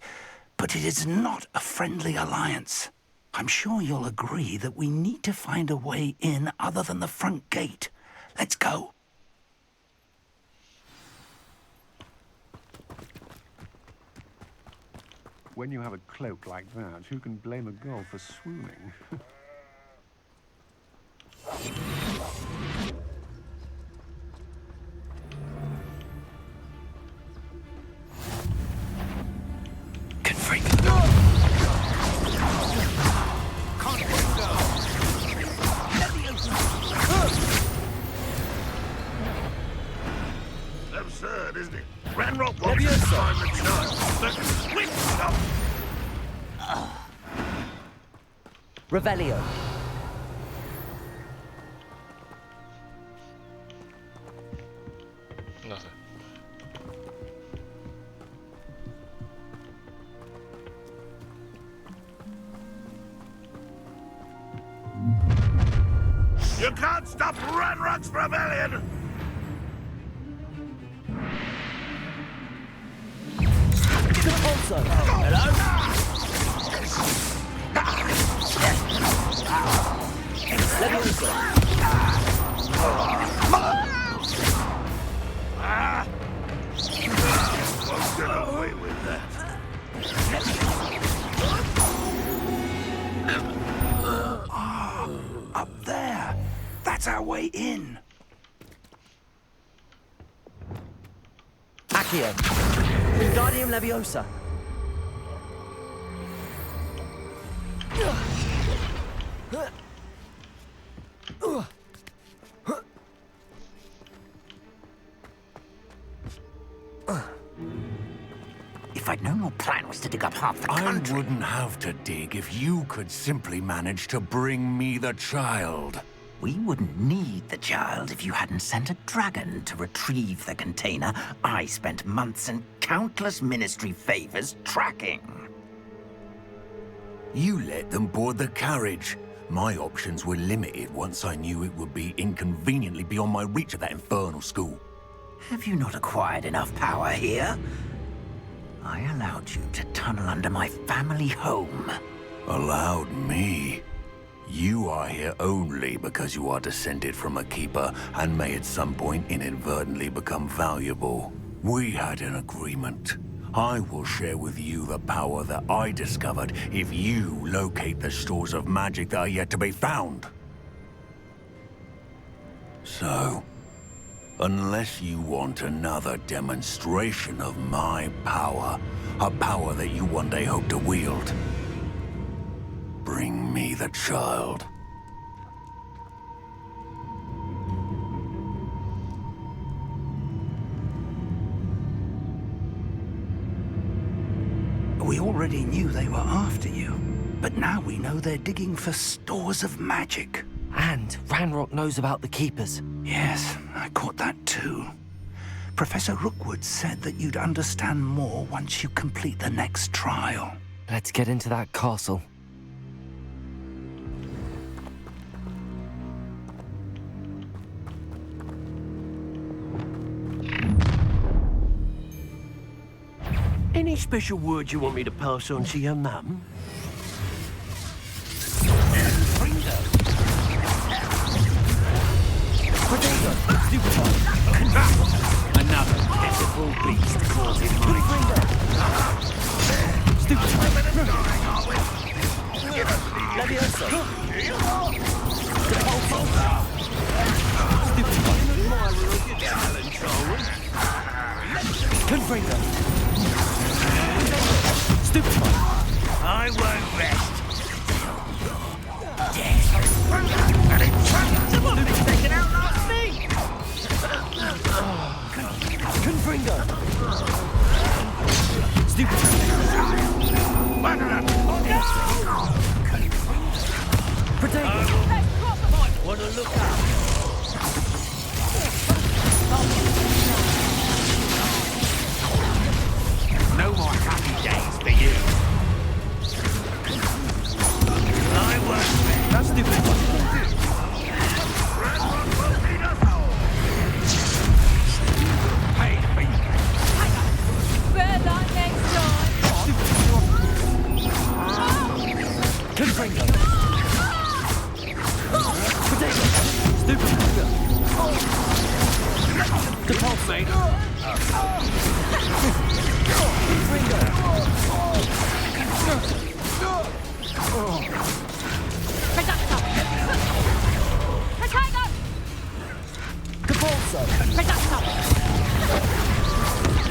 Speaker 9: but it is not a friendly alliance. I'm sure you'll agree that we need to find a way in other than the front gate. Let's go.
Speaker 15: When you have a cloak like that, who can blame a girl for swooning?
Speaker 11: Absurd, isn't it? Ranrock wants to find the child, but switch up.
Speaker 6: Revelio.
Speaker 1: Nothing.
Speaker 11: You can't stop Ranrock's rebellion!
Speaker 6: Also. Hello?
Speaker 11: Won't get away with that.
Speaker 9: Up there. That's our way in.
Speaker 6: Accio. Wingardium Leviosa.
Speaker 12: If I'd known your plan was to dig up half the country...
Speaker 17: I wouldn't have to dig if you could simply manage to bring me the child.
Speaker 9: We wouldn't need the child if you hadn't sent a dragon to retrieve the container I spent months and countless ministry favors tracking.
Speaker 18: You let them board the carriage. My options were limited once I knew it would be inconveniently beyond my reach at that infernal school.
Speaker 9: Have you not acquired enough power here? I allowed you to tunnel under my family home.
Speaker 18: Allowed me? You are here only because you are descended from a keeper and may at some point inadvertently become valuable. We had an agreement. I will share with you the power that I discovered if you locate the stores of magic that are yet to be found. So, unless you want another demonstration of my power, a power that you one day hope to wield, bring me the child.
Speaker 9: We already knew they were after you, but now we know they're digging for stores of magic.
Speaker 6: And Ranrock knows about the Keepers.
Speaker 9: Yes, I caught that too. Professor Rookwood said that you'd understand more once you complete the next trial.
Speaker 6: Let's get into that castle.
Speaker 2: Any special words you want me to pass on to your mum?
Speaker 12: Another pitiful beast caught in my
Speaker 2: Stupid. Levioso. Confringo. Stupid.
Speaker 12: I won't rest. Someone been taken out last me.
Speaker 2: Confringo. Stupid. Potato.
Speaker 12: Might want to look up. No more happy days for you. I won't.
Speaker 2: That's stupid.
Speaker 12: Hey,
Speaker 14: Bear that next time.
Speaker 2: Confringo. Potato. Stupid. The pulse, mate. Confringo.
Speaker 14: Reducto. Potato.
Speaker 2: Capulso.
Speaker 14: Reducto.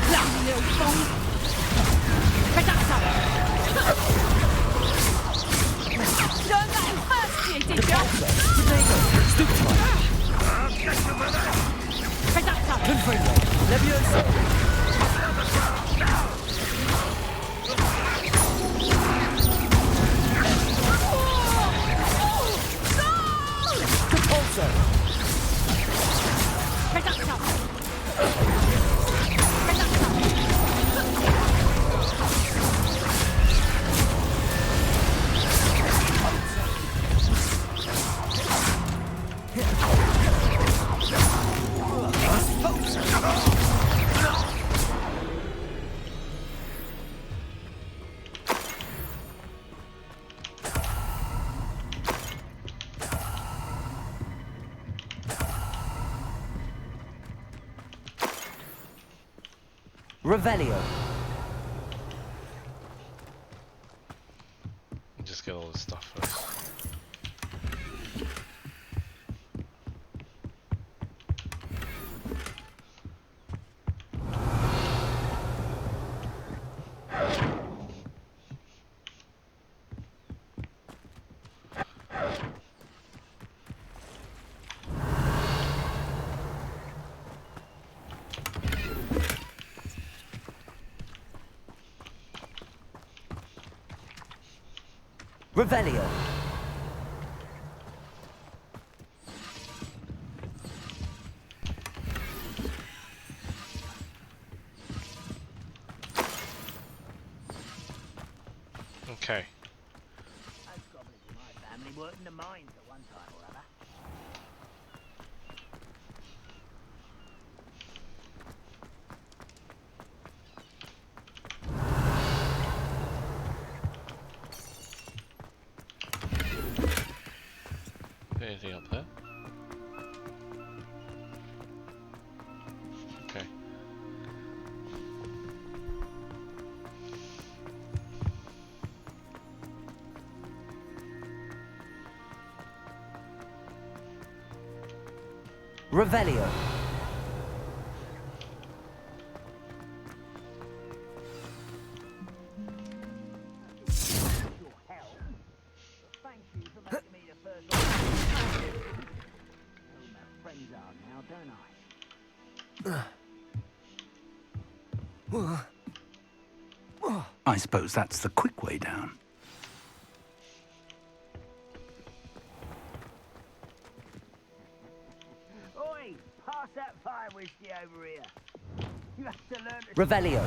Speaker 14: Bloody little thong. Reducto. Learn that in first year, did you?
Speaker 2: Potato. Stupid.
Speaker 14: Reducto.
Speaker 2: Confringo. Levioso. Capulso.
Speaker 14: Reducto.
Speaker 6: Revelio.
Speaker 1: Just get all this stuff first.
Speaker 6: Revelio.
Speaker 1: Okay.
Speaker 12: My family worked in the mines at one time or other.
Speaker 1: Anything up there? Okay.
Speaker 6: Revelio.
Speaker 9: I suppose that's the quick way down.
Speaker 12: Oi! Pass that fire whiskey over here. You have to learn to...
Speaker 6: Revelio.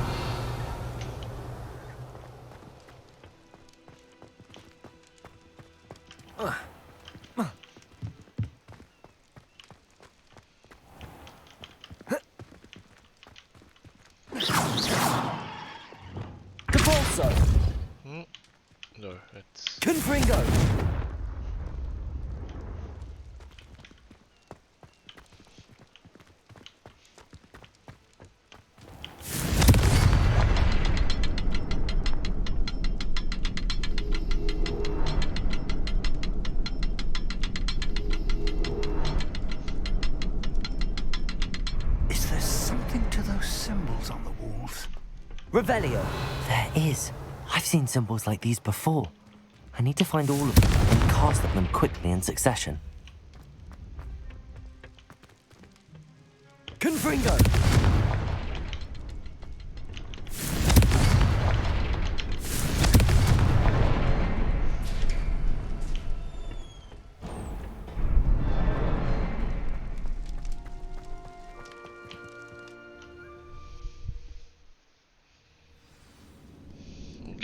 Speaker 6: Cabalso.
Speaker 1: No, it's...
Speaker 6: Confringo.
Speaker 9: Is there something to those symbols on the walls?
Speaker 6: Revelio. There is. I've seen symbols like these before. I need to find all of them and cast at them quickly in succession. Confringo!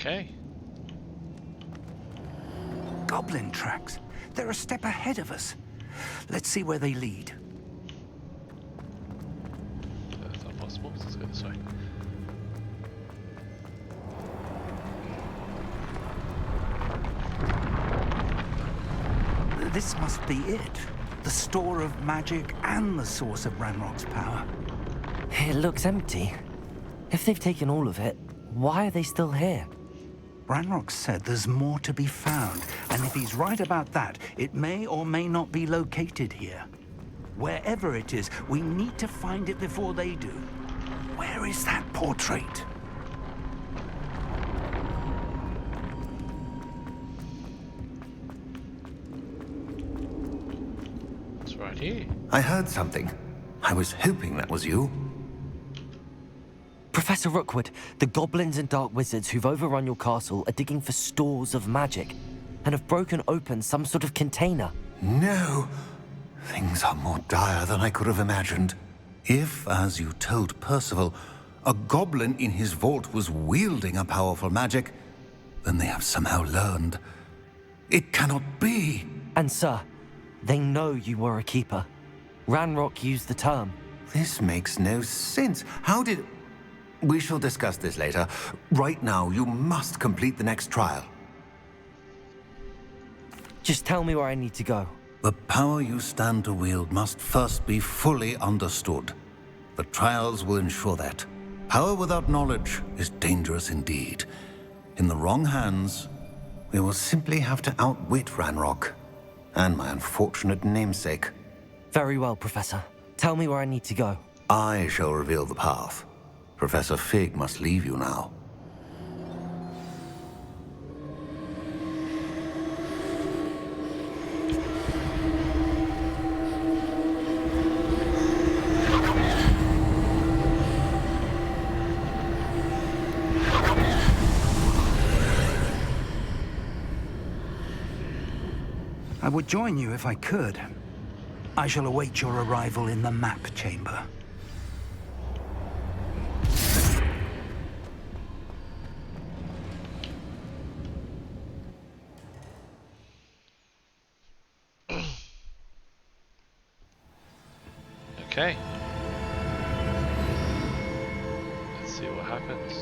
Speaker 1: Okay.
Speaker 9: Goblin tracks. They're a step ahead of us. Let's see where they lead.
Speaker 1: That's not possible. Let's go this way.
Speaker 9: This must be it. The store of magic and the source of Ranrock's power.
Speaker 6: It looks empty. If they've taken all of it, why are they still here?
Speaker 9: Ranrock said there's more to be found, and if he's right about that, it may or may not be located here. Wherever it is, we need to find it before they do. Where is that portrait?
Speaker 1: It's right here.
Speaker 17: I heard something. I was hoping that was you.
Speaker 6: Professor Rookwood, the goblins and dark wizards who've overrun your castle are digging for stores of magic and have broken open some sort of container.
Speaker 17: No. Things are more dire than I could have imagined. If, as you told Percival, a goblin in his vault was wielding a powerful magic, then they have somehow learned. It cannot be.
Speaker 6: And sir, they know you were a keeper. Ranrock used the term.
Speaker 17: This makes no sense. How did... We shall discuss this later. Right now, you must complete the next trial.
Speaker 6: Just tell me where I need to go.
Speaker 17: The power you stand to wield must first be fully understood. The trials will ensure that. Power without knowledge is dangerous indeed. In the wrong hands, we will simply have to outwit Ranrock and my unfortunate namesake.
Speaker 6: Very well, Professor. Tell me where I need to go.
Speaker 17: I shall reveal the path. Professor Fig must leave you now.
Speaker 9: I would join you if I could. I shall await your arrival in the map chamber.
Speaker 1: Okay. Let's see what happens.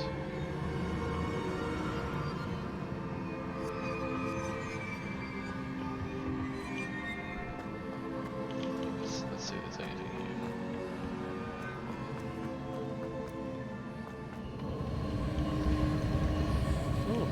Speaker 1: Let's see if there's anything here. Ooh.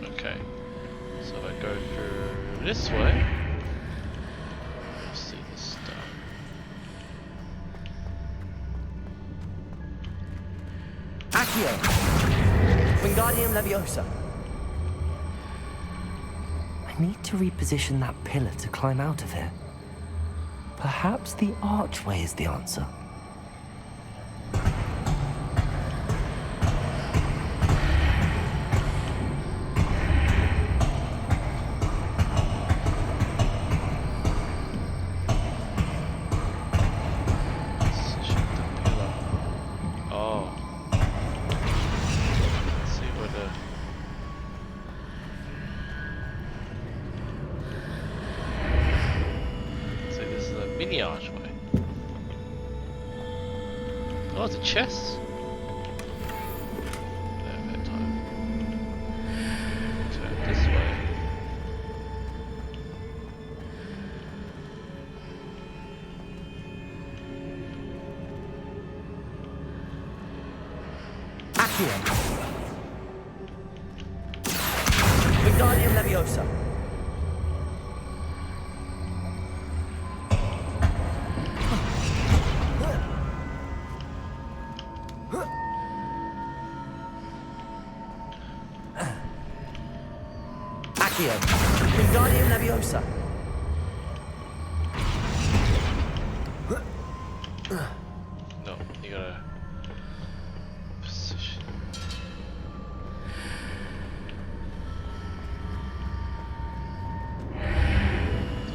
Speaker 1: Okay, so if I go through this way, you'll see the stone.
Speaker 6: Accio! Wingardium Leviosa! I need to reposition that pillar to climb out of here. Perhaps the archway is the answer.
Speaker 1: Mini archway. Oh, it's a chest. Perfect time. Turn this way.
Speaker 6: Accio! Wingardium Leviosa! Accio! Wingardium Leviosa!
Speaker 1: No, you gotta position.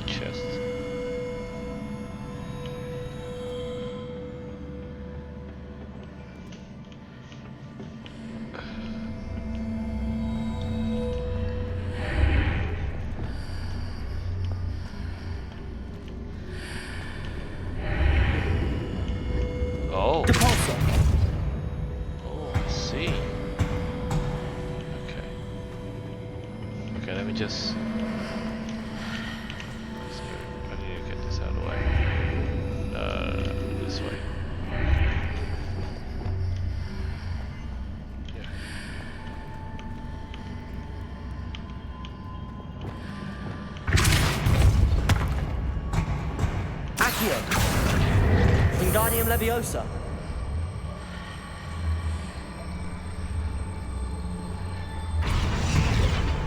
Speaker 1: The chest. Oh. Oh, I see. Okay. Okay, let me just. So, I need to get this out of the way. This way. Yeah.
Speaker 6: Accio! Wingardium Leviosa!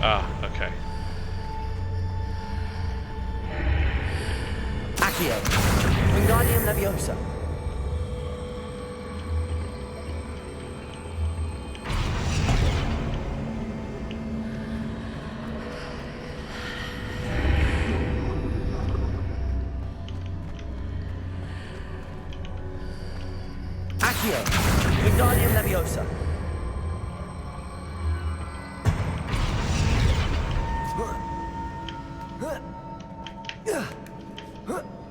Speaker 1: Ah, okay.
Speaker 6: Accio! Wingardium Leviosa! Accio! Wingardium Leviosa!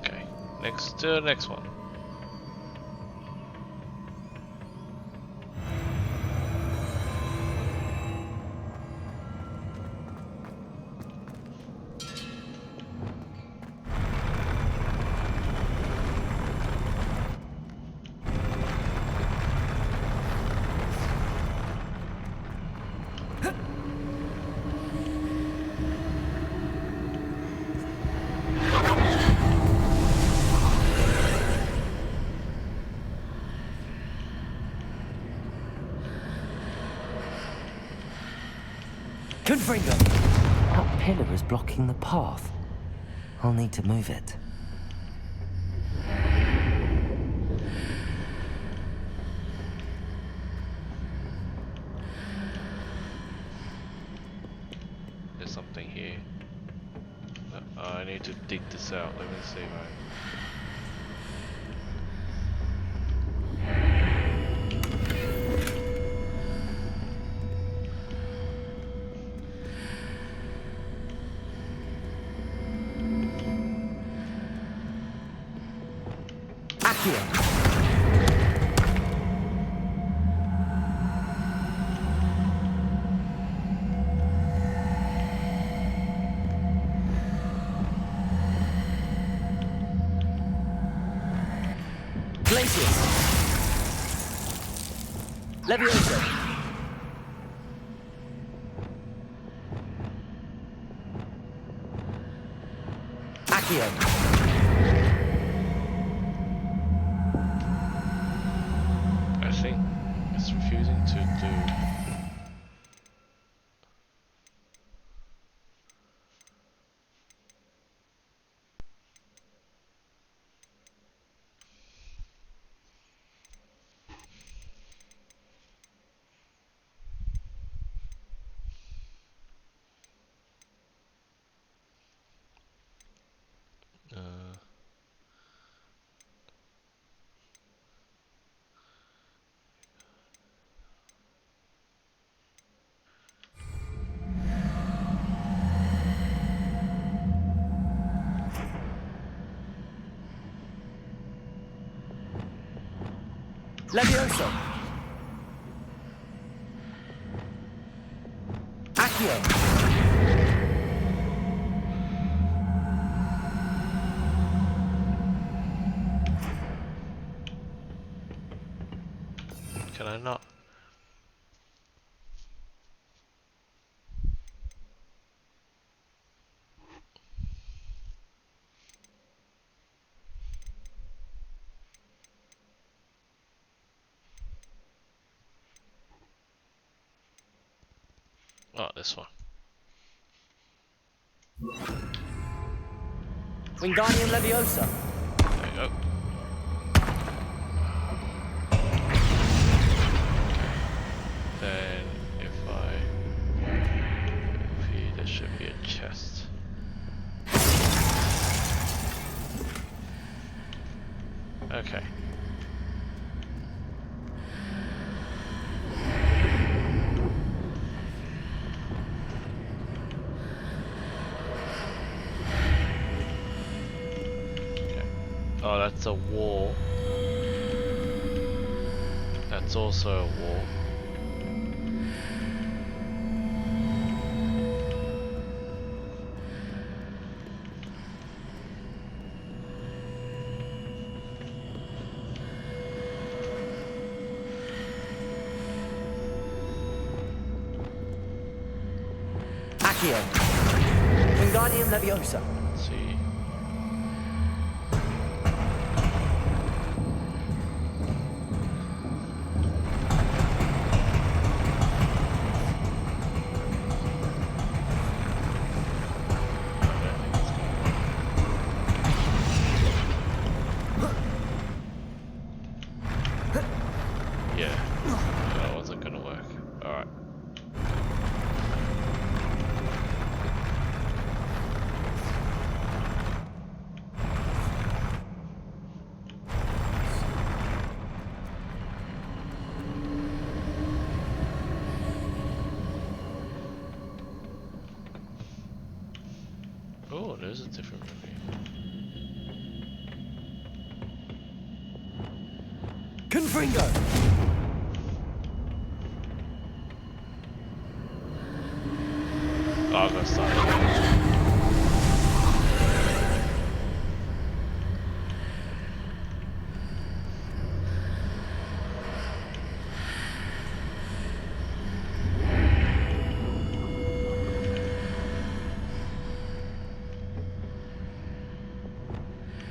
Speaker 1: Okay. Next one.
Speaker 6: Confringo! That pillar is blocking the path. I'll need to move it.
Speaker 1: need to dig this out. Let me see, right?
Speaker 6: Leviosa! Accio!
Speaker 1: I think it's refusing to do...
Speaker 6: Leviosa! Accio!
Speaker 1: Can I not? Oh, this one.
Speaker 6: Wingardium Leviosa!
Speaker 1: There you go. Then if I repeat, there should be a chest. Okay. Oh, that's a wall. That's also a wall.
Speaker 6: Accio! Wingardium Leviosa!
Speaker 1: Let's see. Yeah, that wasn't gonna work. Alright. Oh, there's a different movie.
Speaker 6: Confringo!
Speaker 1: Oh, I'm gonna start.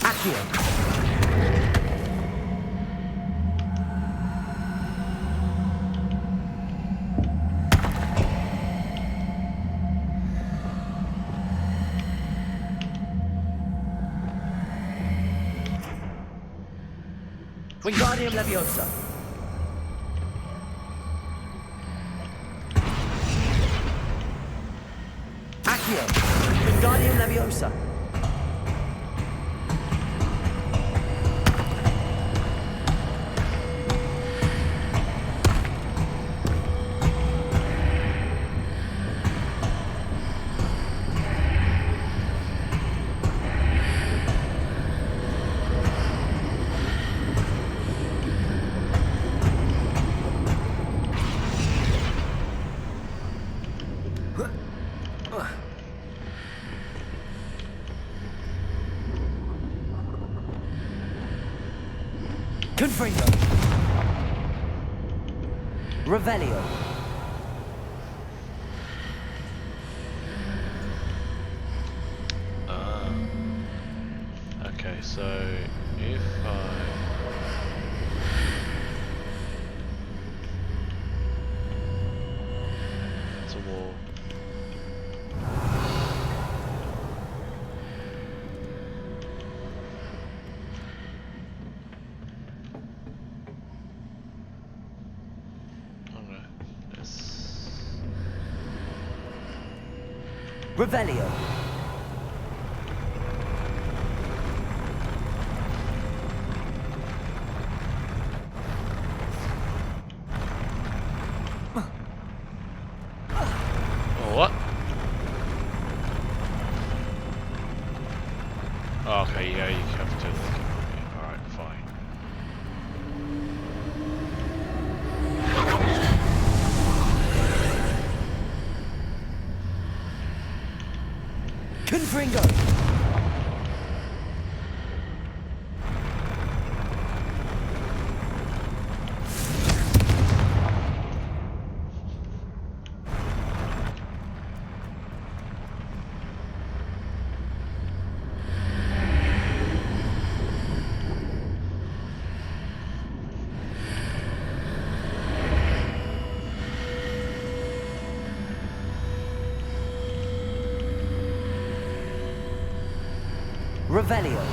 Speaker 6: Accio! Wingardium Leviosa! Accio! Wingardium Leviosa! Confringo. Revelio.
Speaker 1: Okay, so if it's a wall.
Speaker 6: Revelio.
Speaker 1: What? Oh, okay, yeah, you have to look at me. Alright, fine.
Speaker 6: Confringo. Revelio.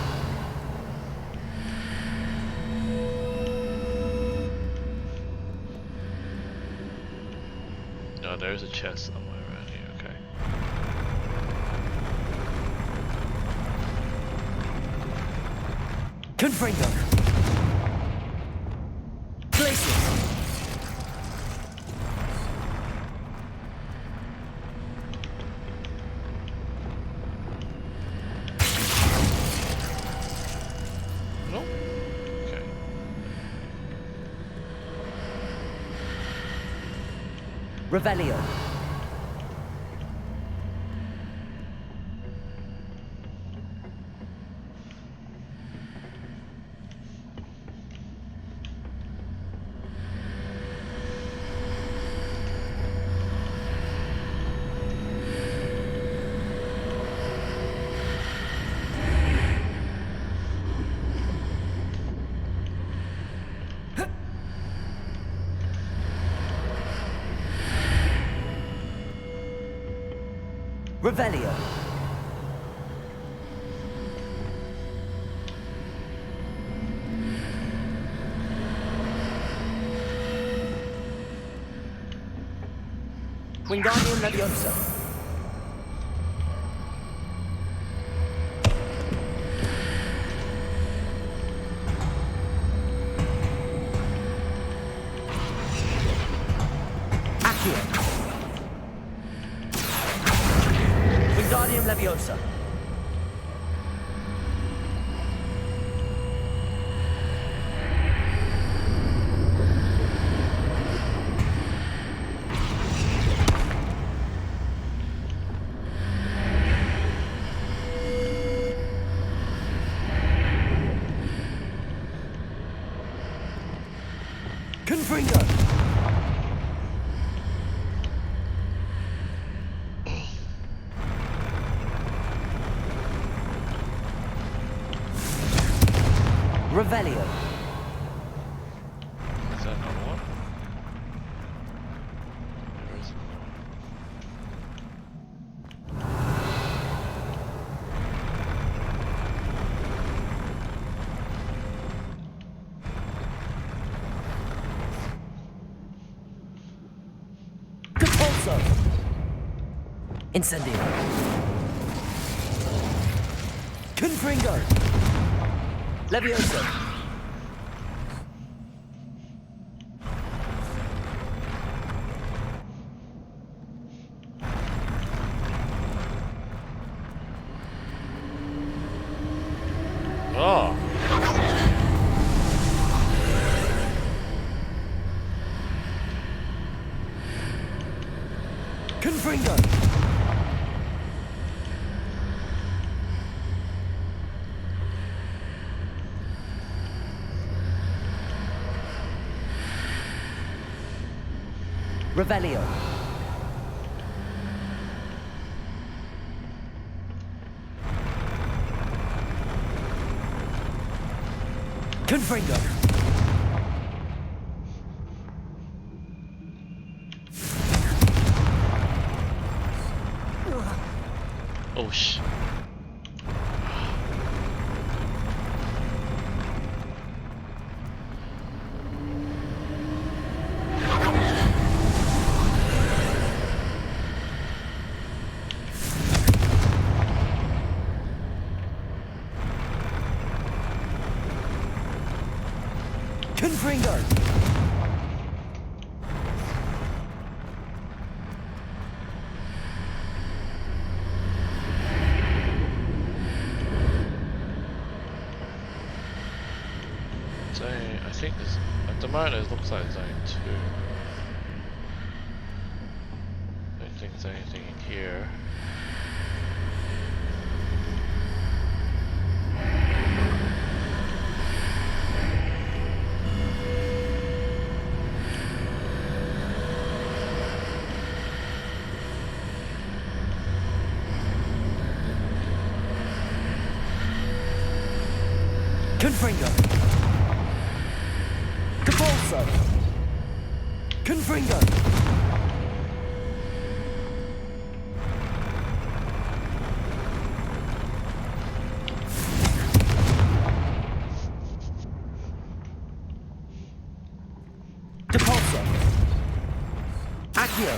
Speaker 1: No, there's a chest somewhere around here, okay.
Speaker 6: Confringo. Places.
Speaker 1: Nope. Okay.
Speaker 6: Revelio. Revelio. Wingardium Leviosa. Accio. Wingardium Leviosa. Confringo. Revelio.
Speaker 1: Is that not one? There is
Speaker 6: Compulso. Incendio. Confringo. Leviosa.
Speaker 1: Oh!
Speaker 6: Confringo. Revelio. Confringo.
Speaker 1: Oh sh.
Speaker 6: Confringo.
Speaker 1: I think there's, at the moment it looks like zone 2. I don't think there's anything in here.
Speaker 6: Confringo. Capolso. Confringo. Depulso. Accio.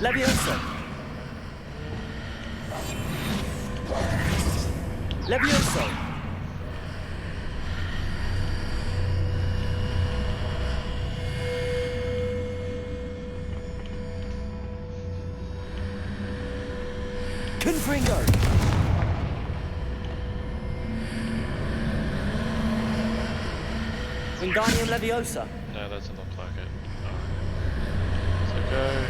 Speaker 6: Levioso. Levioso. Confringo. Wingardium Leviosa.
Speaker 1: No, that doesn't look like it. Alright. So go.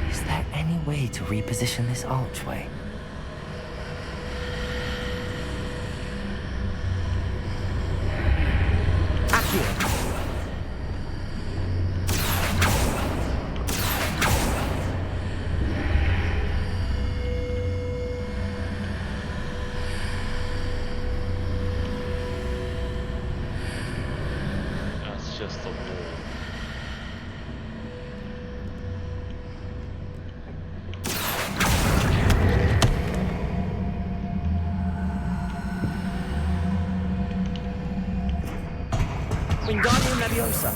Speaker 6: Is there any way to reposition this archway? Accio.
Speaker 1: That's just the wall.
Speaker 6: Wingardium Leviosa.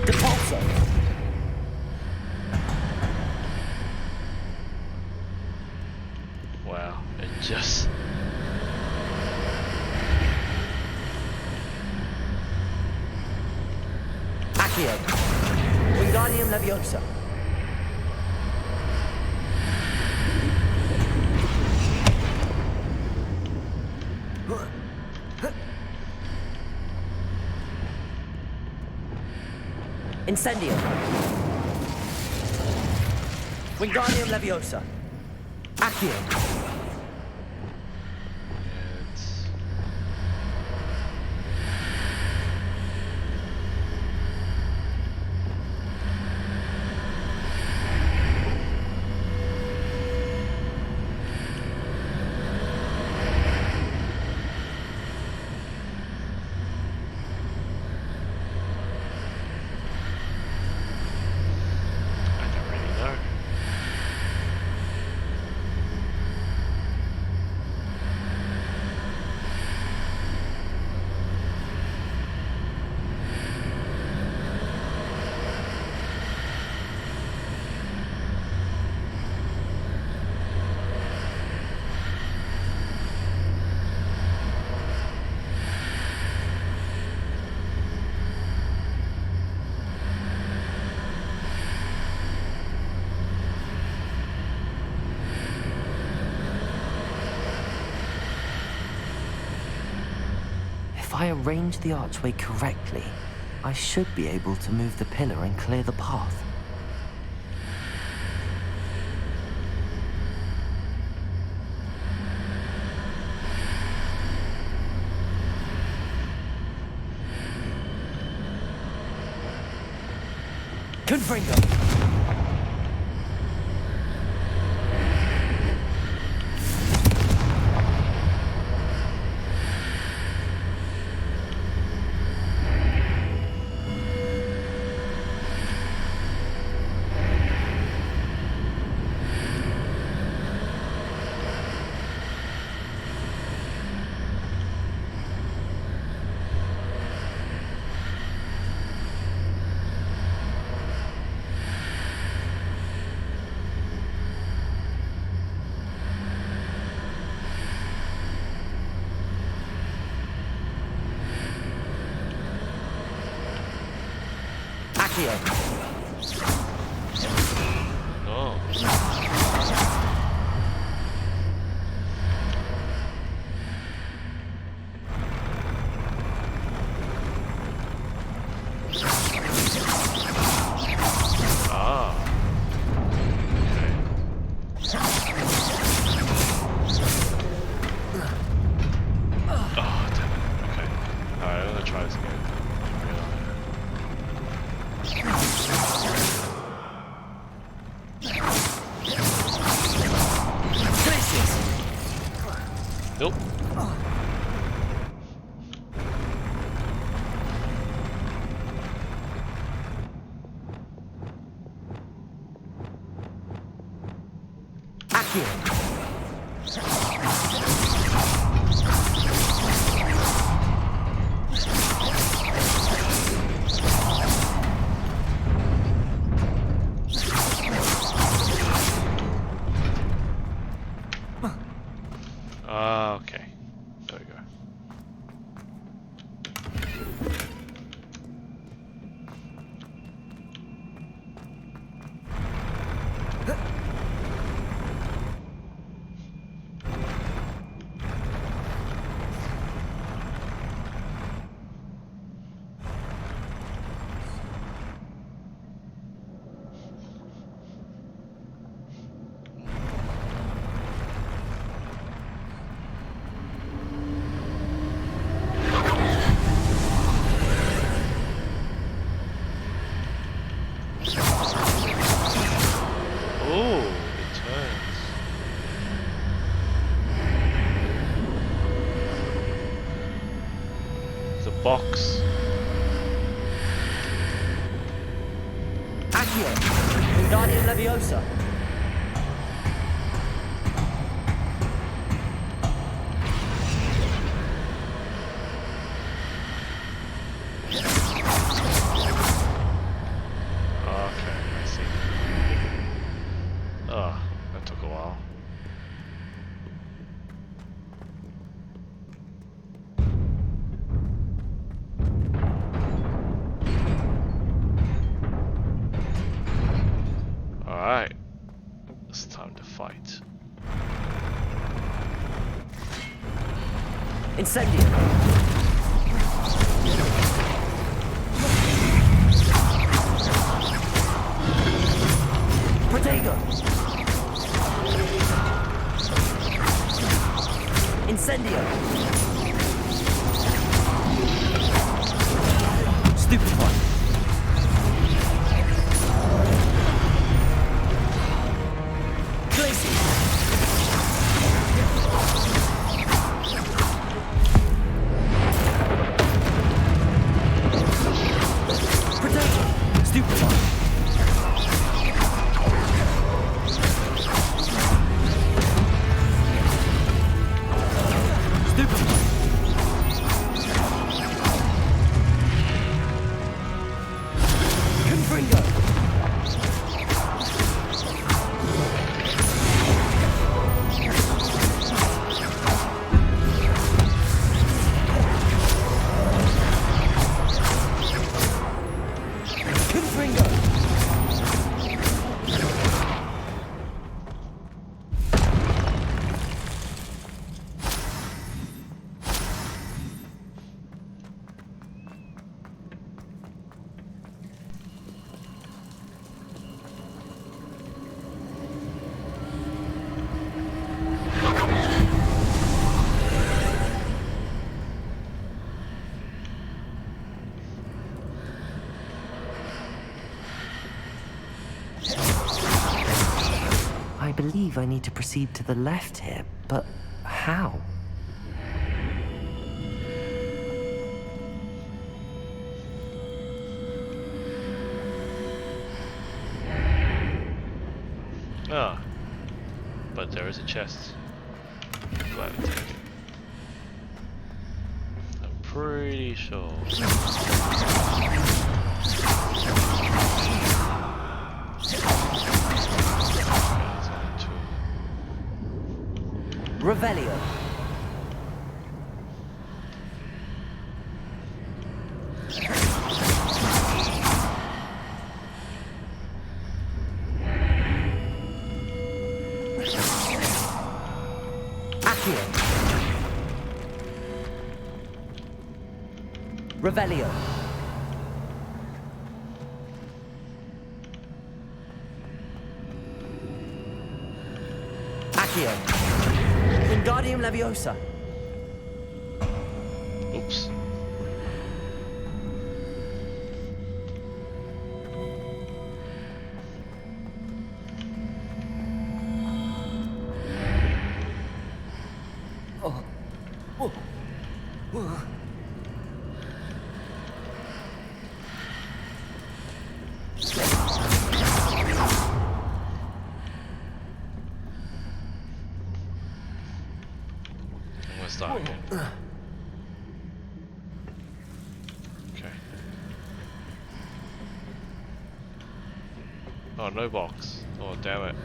Speaker 6: Depulso.
Speaker 1: Wow, it just...
Speaker 6: Accio. Wingardium Leviosa. Incendio. Wingardium Leviosa. Accio. I arrange the archway correctly, I should be able to move the pillar and clear the path. Confringo!
Speaker 1: Nope. Okay. There we go. Box.
Speaker 6: Accio! Wingardium Leviosa!
Speaker 1: Okay, I see. Oh, that took a while. Alright, it's time to fight.
Speaker 6: Incendio! Protego! Incendio! Stupefy! believe I need to proceed to the left here, but how?
Speaker 1: Ah, but there is a chest. Glad to take it. I'm pretty sure.
Speaker 6: Revelio. Accio. Revelio. Accio. Wingardium Leviosa.
Speaker 1: Oops.
Speaker 6: Oh. Oh. Oh.
Speaker 1: I'm gonna start again. Okay. Oh, no box. Oh, damn it.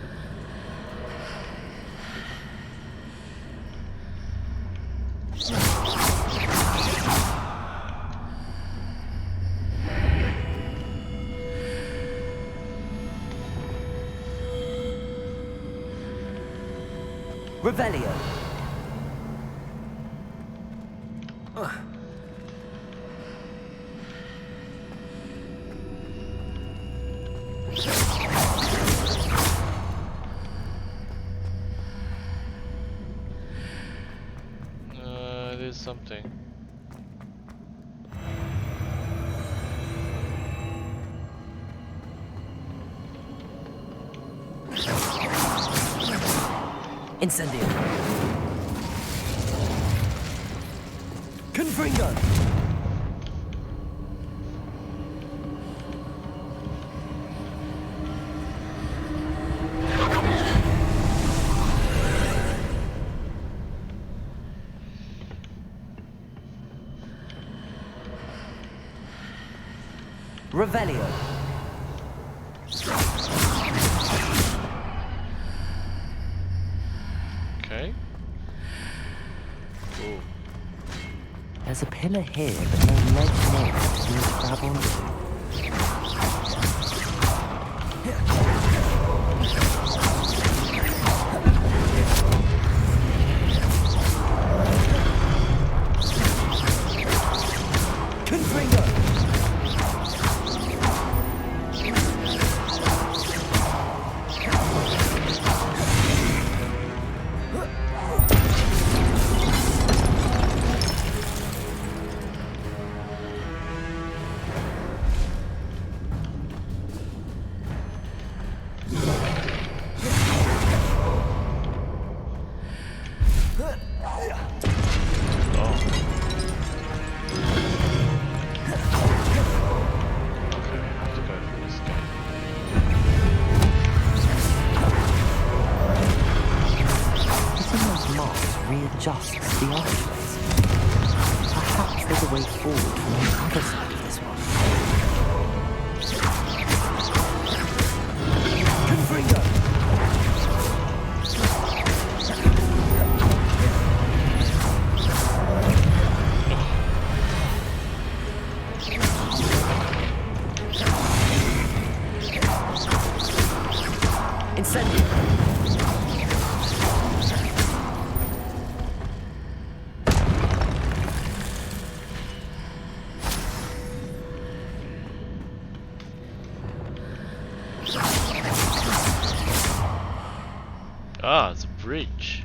Speaker 6: Revelio.
Speaker 1: It is something.
Speaker 6: Incendio. Confringo. Revelio.
Speaker 1: Okay. Ooh.
Speaker 6: There's a pillar here, but no ledge near it for me to grab onto. Confringo. Readjusts the archways. Perhaps there's a way forward from the other side of this one. Confringo! Incendio!
Speaker 1: Ah, it's a bridge.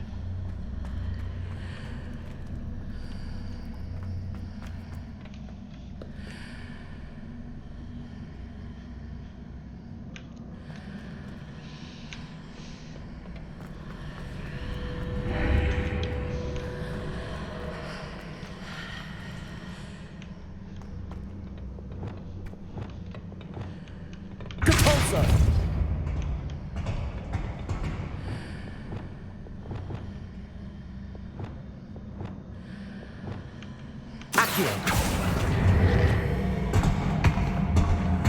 Speaker 6: Accio.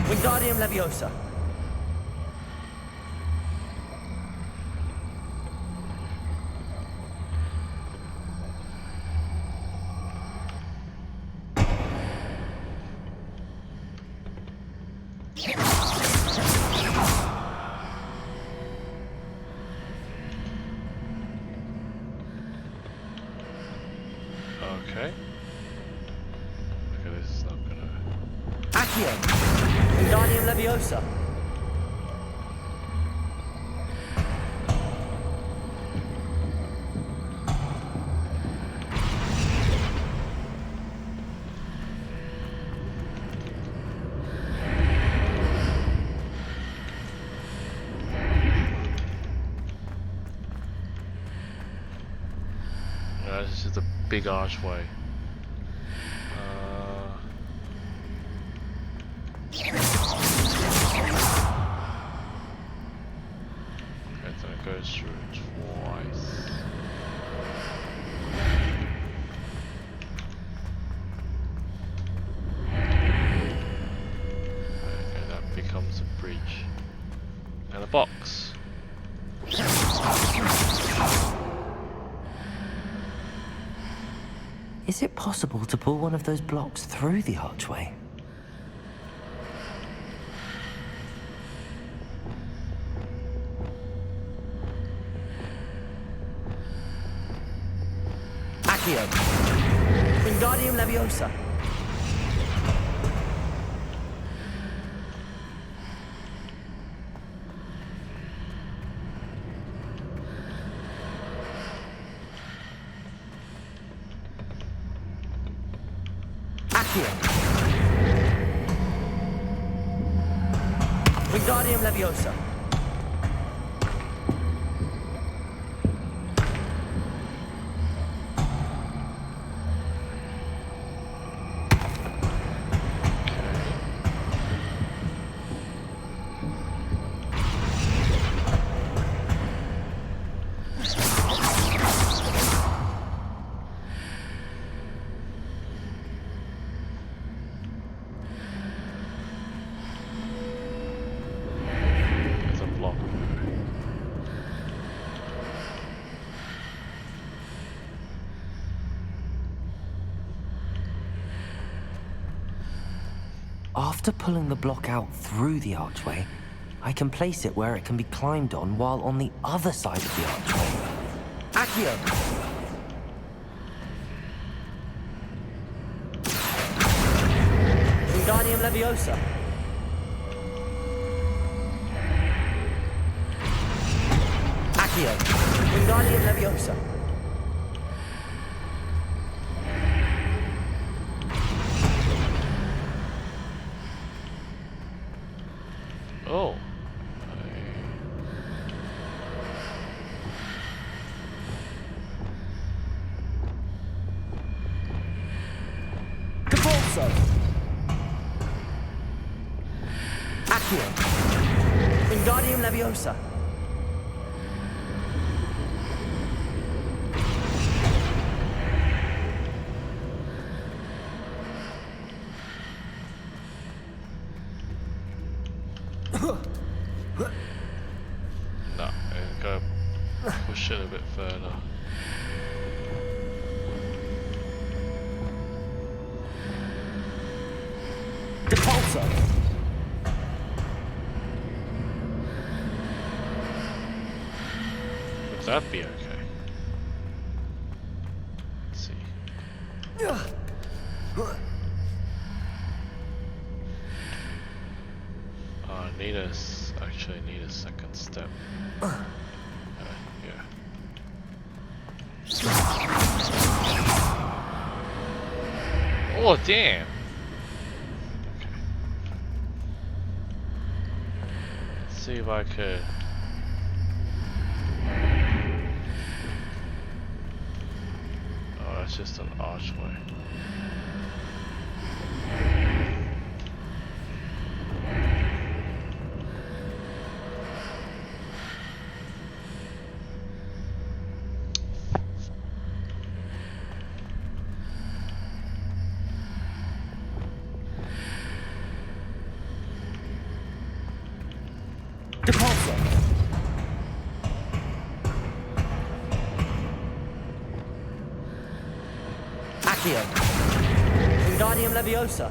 Speaker 6: Wingardium Leviosa.
Speaker 1: Okay. Okay, this is not gonna.
Speaker 6: Accio. Wingardium Leviosa.
Speaker 1: This is a big archway. Okay, so it goes through twice. Okay, that becomes a bridge. And a box.
Speaker 6: Is it possible to pull one of those blocks through the archway? Accio. Wingardium Leviosa. Accio. Wingardium Leviosa.
Speaker 1: There's a block.
Speaker 6: After pulling the block out through the archway, I can place it where it can be climbed on while on the other side of the archway. Accio. Wingardium Leviosa. Accio. Wingardium Leviosa.
Speaker 1: Oh.
Speaker 6: Capolso. Accio. Wingardium Leviosa.
Speaker 1: No, I gotta push it a bit further.
Speaker 6: Capolso.
Speaker 1: Would that be okay? Let's see. Actually need a second step. Yeah. Oh damn! Okay. Let's see if I could. Oh, that's just an archway.
Speaker 6: Depulso. Accio. Wingardium Leviosa.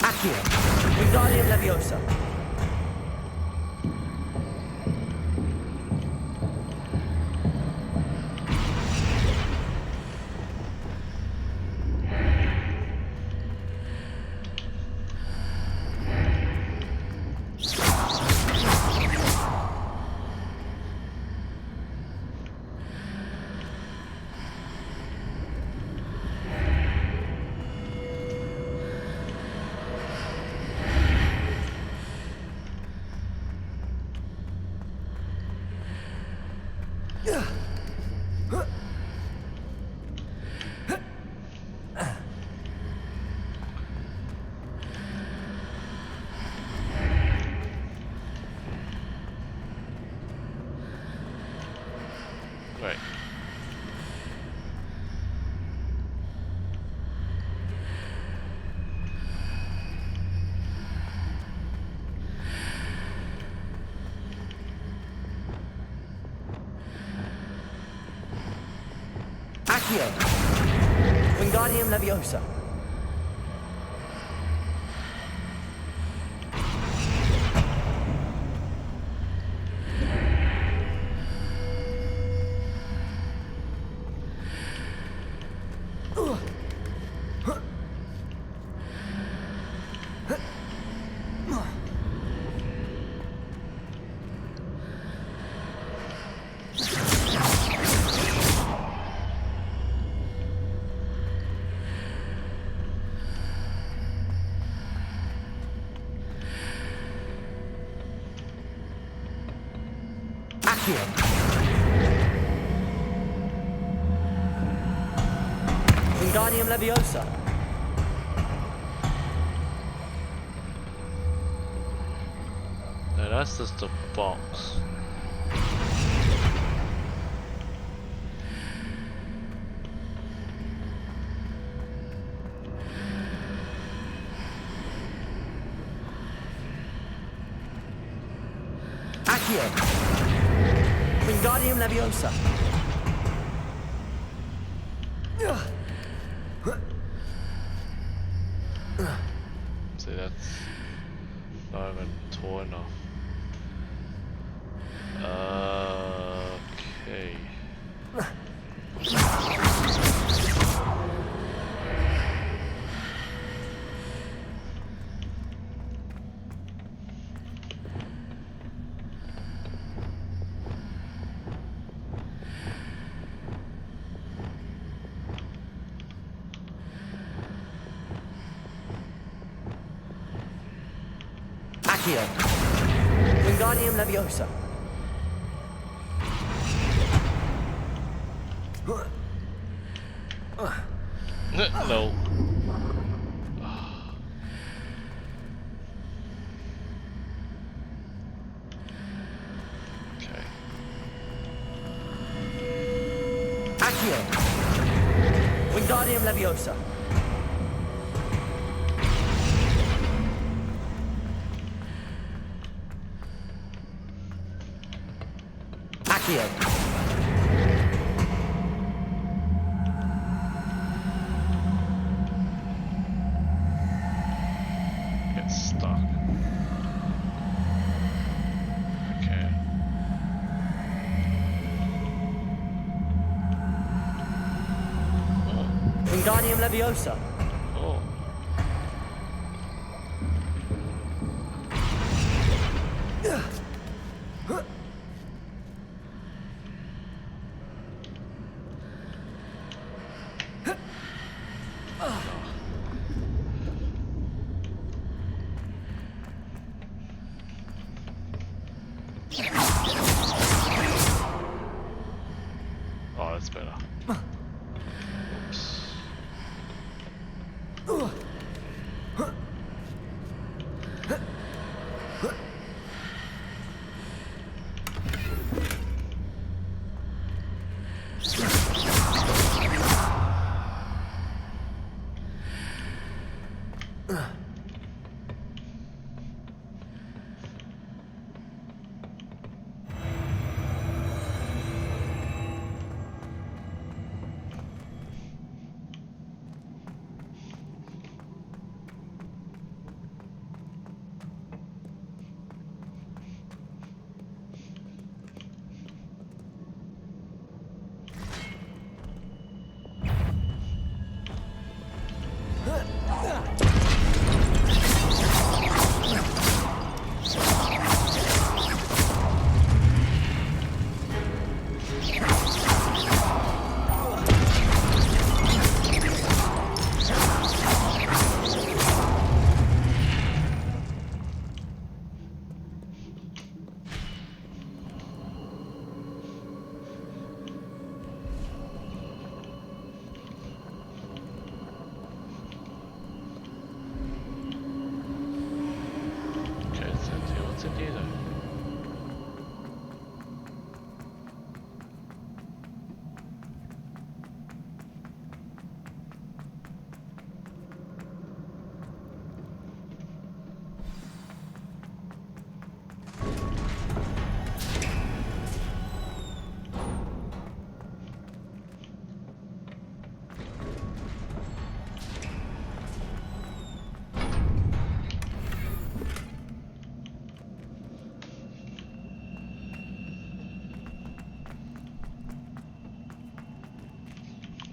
Speaker 6: Accio. Wingardium Leviosa.
Speaker 1: Right.
Speaker 6: Accio. Wingardium Leviosa. Accio. Wingardium Leviosa.
Speaker 1: No, that's just a box.
Speaker 6: Accio. Wingardium Leviosa.
Speaker 1: See, that's not even tall enough. Okay.
Speaker 6: Accio. Wingardium Leviosa.
Speaker 1: No. Okay.
Speaker 6: Accio. Wingardium Leviosa. Accio.
Speaker 1: Get stuck. Okay.
Speaker 6: Wingardium Leviosa.
Speaker 1: Oh. Oh, that's better. Oops.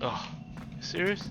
Speaker 1: Oh, you serious?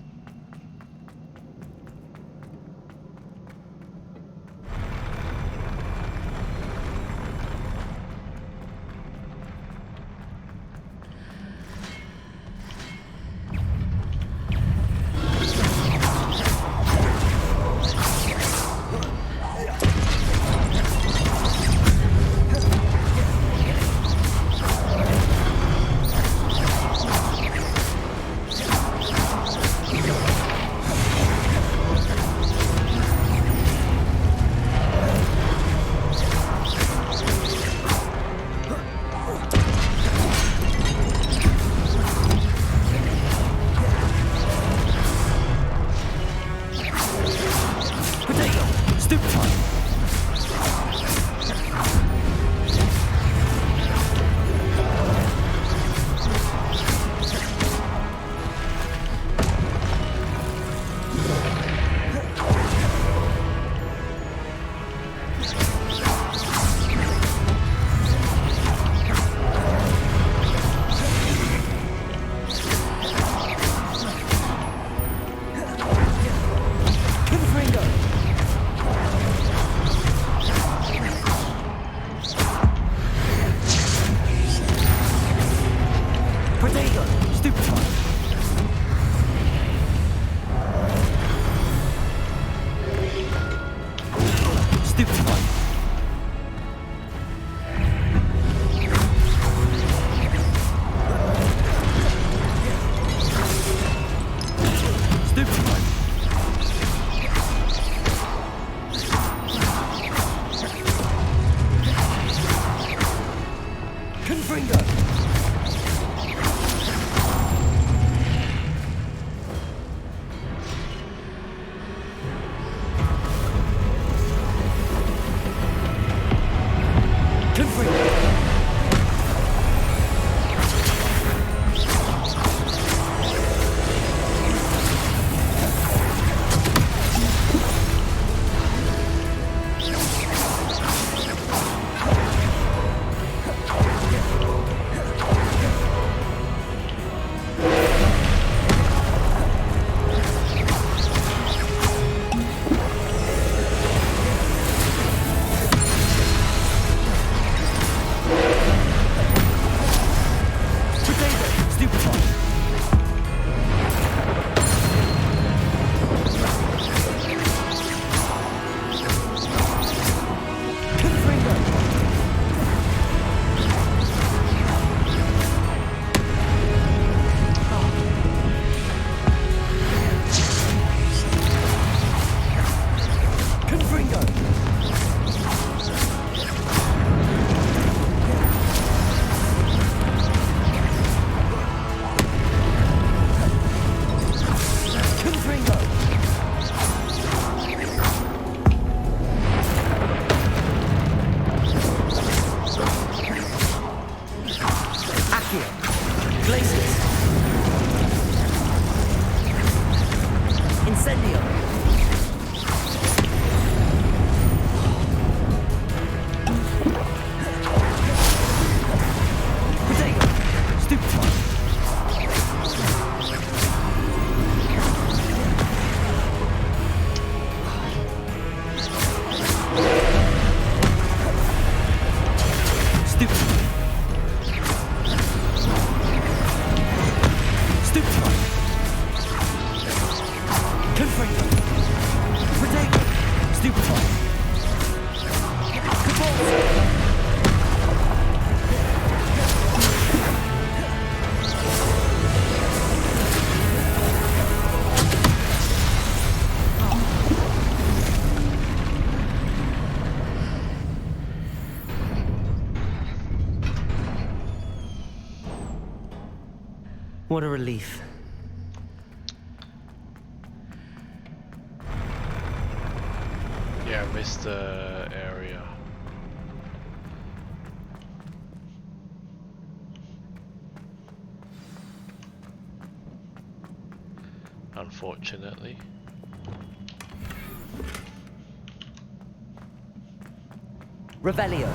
Speaker 2: What a relief.
Speaker 1: Yeah, I missed the area. Unfortunately.
Speaker 2: Revelio.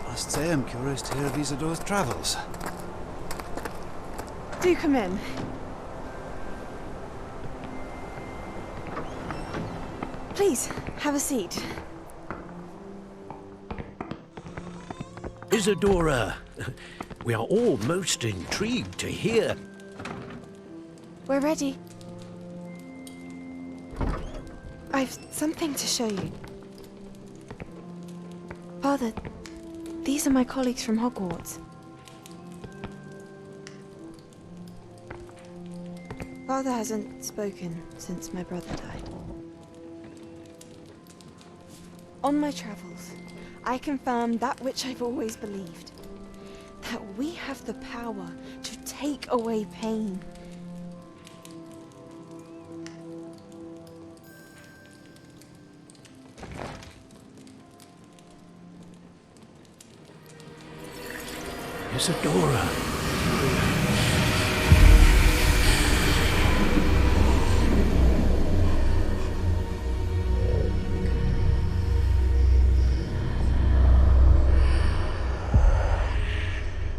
Speaker 19: I must say I'm curious to hear of Isadore's travels.
Speaker 20: Do come in. Please, have a seat.
Speaker 21: Isadora, we are all most intrigued to hear.
Speaker 20: We're ready. I've something to show you. Father, these are my colleagues from Hogwarts. Father hasn't spoken since my brother died. On my travels, I confirmed that which I've always believed. That we have the power to take away pain.
Speaker 21: Isadora.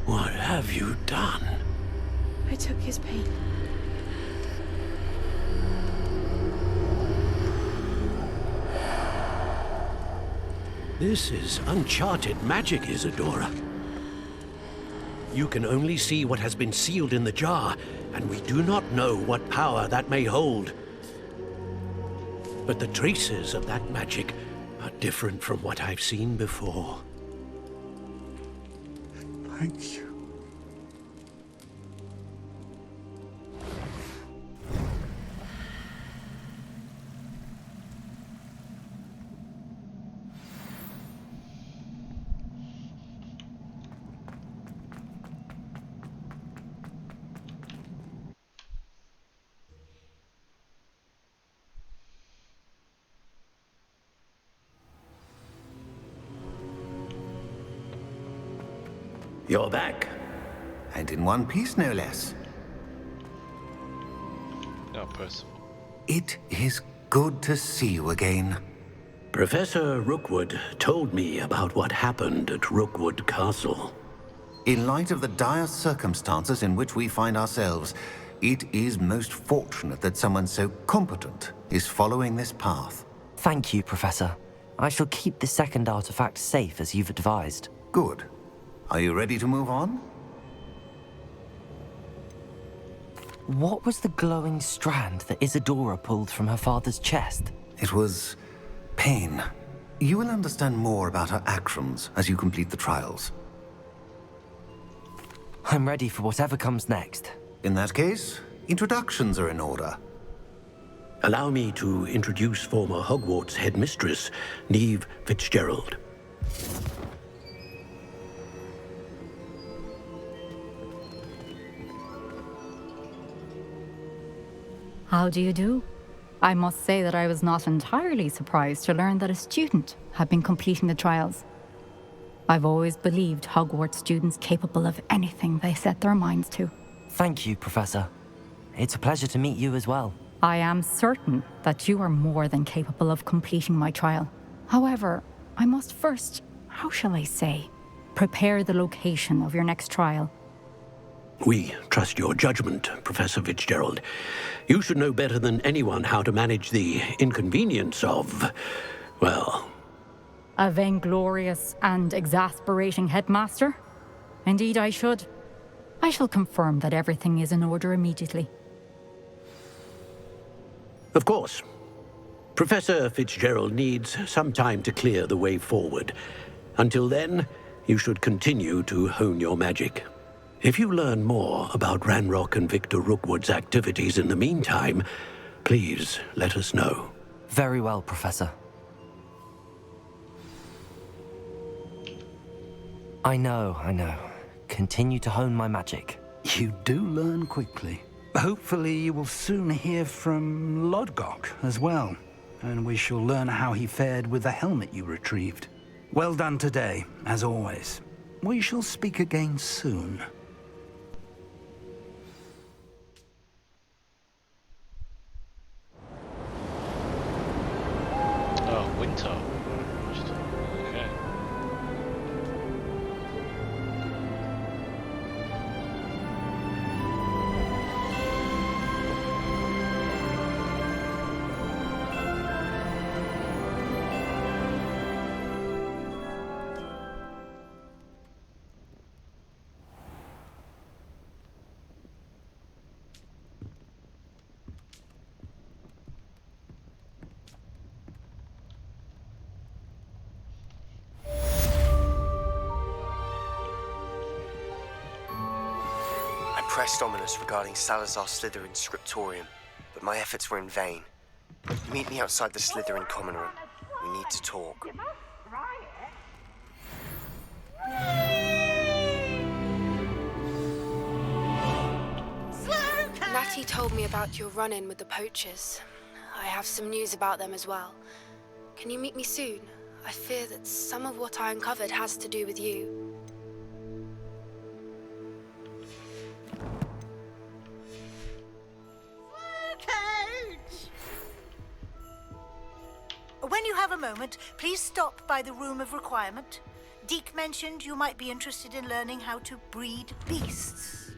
Speaker 21: What have you done?
Speaker 20: I took his pain.
Speaker 21: This is uncharted magic, Isadora. You can only see what has been sealed in the jar, and we do not know what power that may hold. But the traces of that magic are different from what I've seen before.
Speaker 19: Thank you.
Speaker 17: You're back. And in one piece, no less.
Speaker 1: No, Percival.
Speaker 17: It is good to see you again.
Speaker 21: Professor Rookwood told me about what happened at Rookwood Castle.
Speaker 17: In light of the dire circumstances in which we find ourselves, it is most fortunate that someone so competent is following this path.
Speaker 6: Thank you, Professor. I shall keep the second artifact safe as you've advised.
Speaker 17: Good. Are you ready to move on?
Speaker 6: What was the glowing strand that Isadora pulled from her father's chest?
Speaker 17: It was pain. You will understand more about her actions as you complete the trials.
Speaker 6: I'm ready for whatever comes next.
Speaker 17: In that case, introductions are in order.
Speaker 21: Allow me to introduce former Hogwarts headmistress, Neve Fitzgerald.
Speaker 22: How do you do? I must say that I was not entirely surprised to learn that a student had been completing the trials. I've always believed Hogwarts students capable of anything they set their minds to.
Speaker 6: Thank you, Professor. It's a pleasure to meet you as well.
Speaker 22: I am certain that you are more than capable of completing my trial. However, I must first, how shall I say, prepare the location of your next trial.
Speaker 21: We trust your judgment, Professor Fitzgerald. You should know better than anyone how to manage the inconvenience of, well,
Speaker 22: A vainglorious and exasperating headmaster? Indeed, I should. I shall confirm that everything is in order immediately.
Speaker 21: Of course. Professor Fitzgerald needs some time to clear the way forward. Until then, you should continue to hone your magic. If you learn more about Ranrock and Victor Rookwood's activities in the meantime, please let us know.
Speaker 6: Very well, Professor. I know. Continue to hone my magic.
Speaker 9: You do learn quickly. Hopefully you will soon hear from Lodgok as well, and we shall learn how he fared with the helmet you retrieved. Well done today, as always. We shall speak again soon.
Speaker 1: Oh, winter. Okay.
Speaker 16: I pressed Ominous regarding Salazar Slytherin's scriptorium, but my efforts were in vain. Meet me outside the Slytherin common room. We need to talk.
Speaker 20: Natty told me about your run-in with the poachers. I have some news about them as well. Can you meet me soon? I fear that some of what I uncovered has to do with you.
Speaker 4: When you have a moment, please stop by the Room of Requirement. Deke mentioned you might be interested in learning how to breed beasts.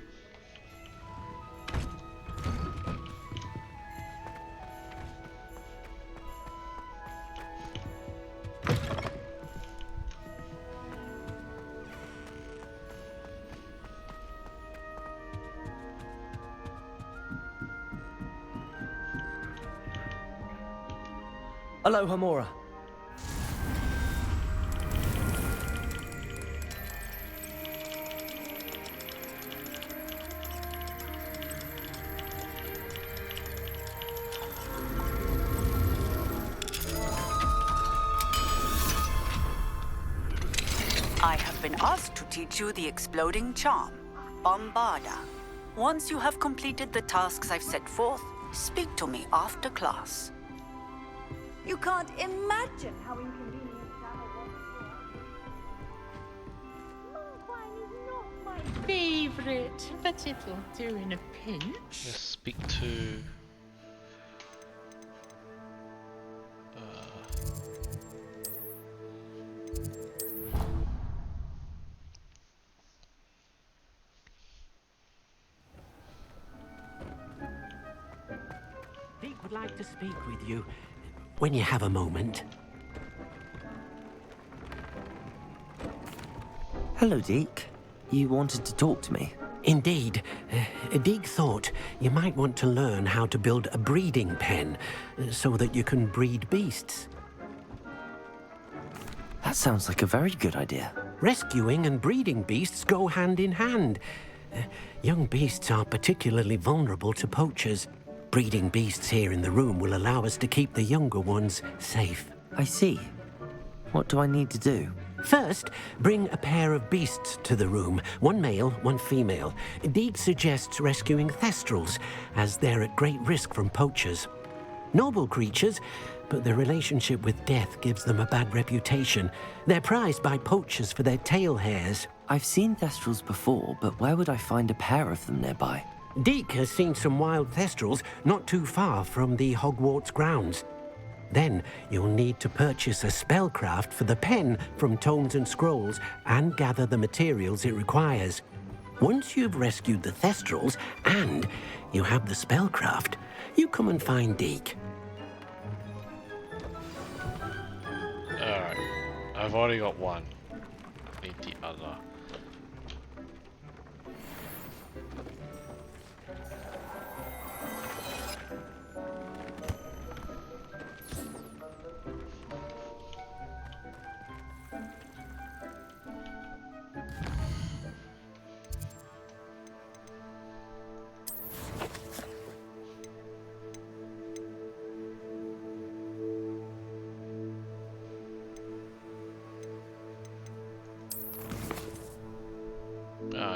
Speaker 6: Aloha, Mora.
Speaker 7: I have been asked to teach you the exploding charm, Bombarda. Once you have completed the tasks I've set forth, speak to me after class.
Speaker 14: You can't imagine how inconvenient that
Speaker 23: Favorite, but it'll do in a pinch.
Speaker 1: Just speak to...
Speaker 21: Deke would like to speak with you when you have a moment.
Speaker 6: Hello, Deke. You wanted to talk to me?
Speaker 21: Indeed. Deke thought you might want to learn how to build a breeding pen so that you can breed beasts.
Speaker 6: That sounds like a very good idea.
Speaker 21: Rescuing and breeding beasts go hand in hand. Young beasts are particularly vulnerable to poachers. Breeding beasts here in the room will allow us to keep the younger ones safe.
Speaker 6: I see. What do I need to do?
Speaker 21: First, bring a pair of beasts to the room. One male, one female. Deke suggests rescuing thestrals, as they're at great risk from poachers. Noble creatures, but their relationship with death gives them a bad reputation. They're prized by poachers for their tail hairs.
Speaker 6: I've seen thestrals before, but where would I find a pair of them nearby?
Speaker 21: Deke has seen some wild thestrals not too far from the Hogwarts grounds. Then you'll need to purchase a spellcraft for the pen from Tomes and Scrolls and gather the materials it requires. Once you've rescued the thestrals and you have the spellcraft, you come and find Deke.
Speaker 1: Alright. I've already got one. Need the other.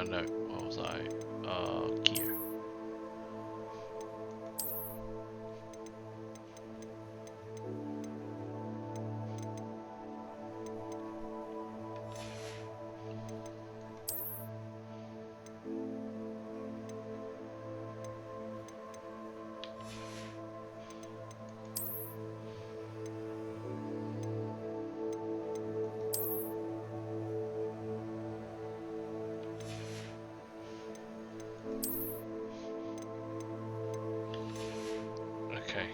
Speaker 1: No, what was I? Gear. Okay.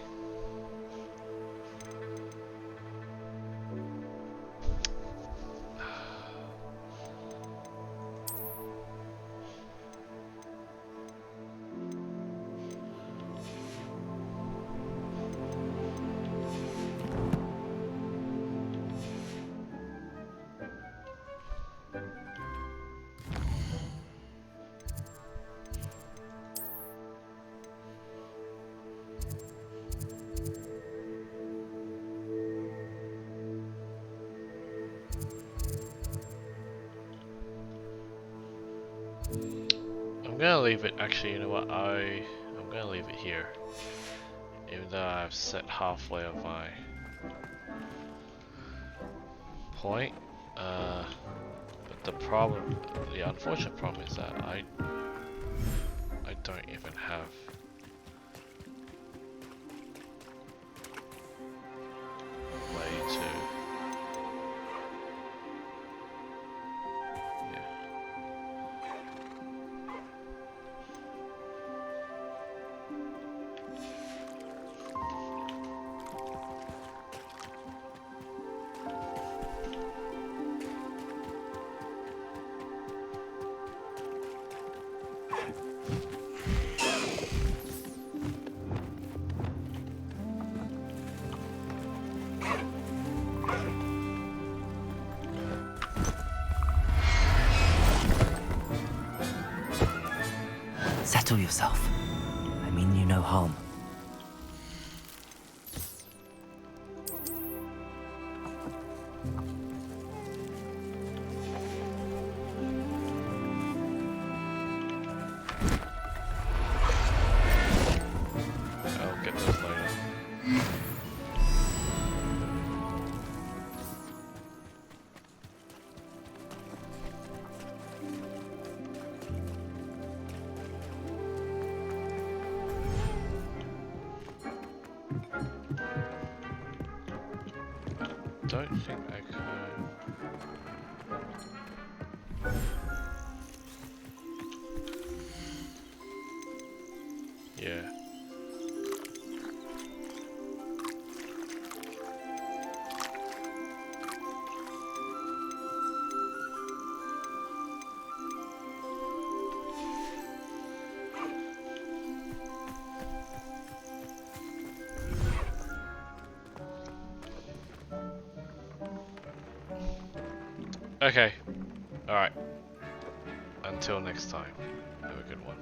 Speaker 1: I'm gonna leave it, actually, you know what, I'm gonna leave it here. Even though I've set halfway of my point. But the problem, the unfortunate problem is that I don't even have a way to...
Speaker 6: Settle yourself. I mean you no harm.
Speaker 1: I'll get those later. Don't think I can. Yeah. Okay. Alright. Until next time. Have a good one.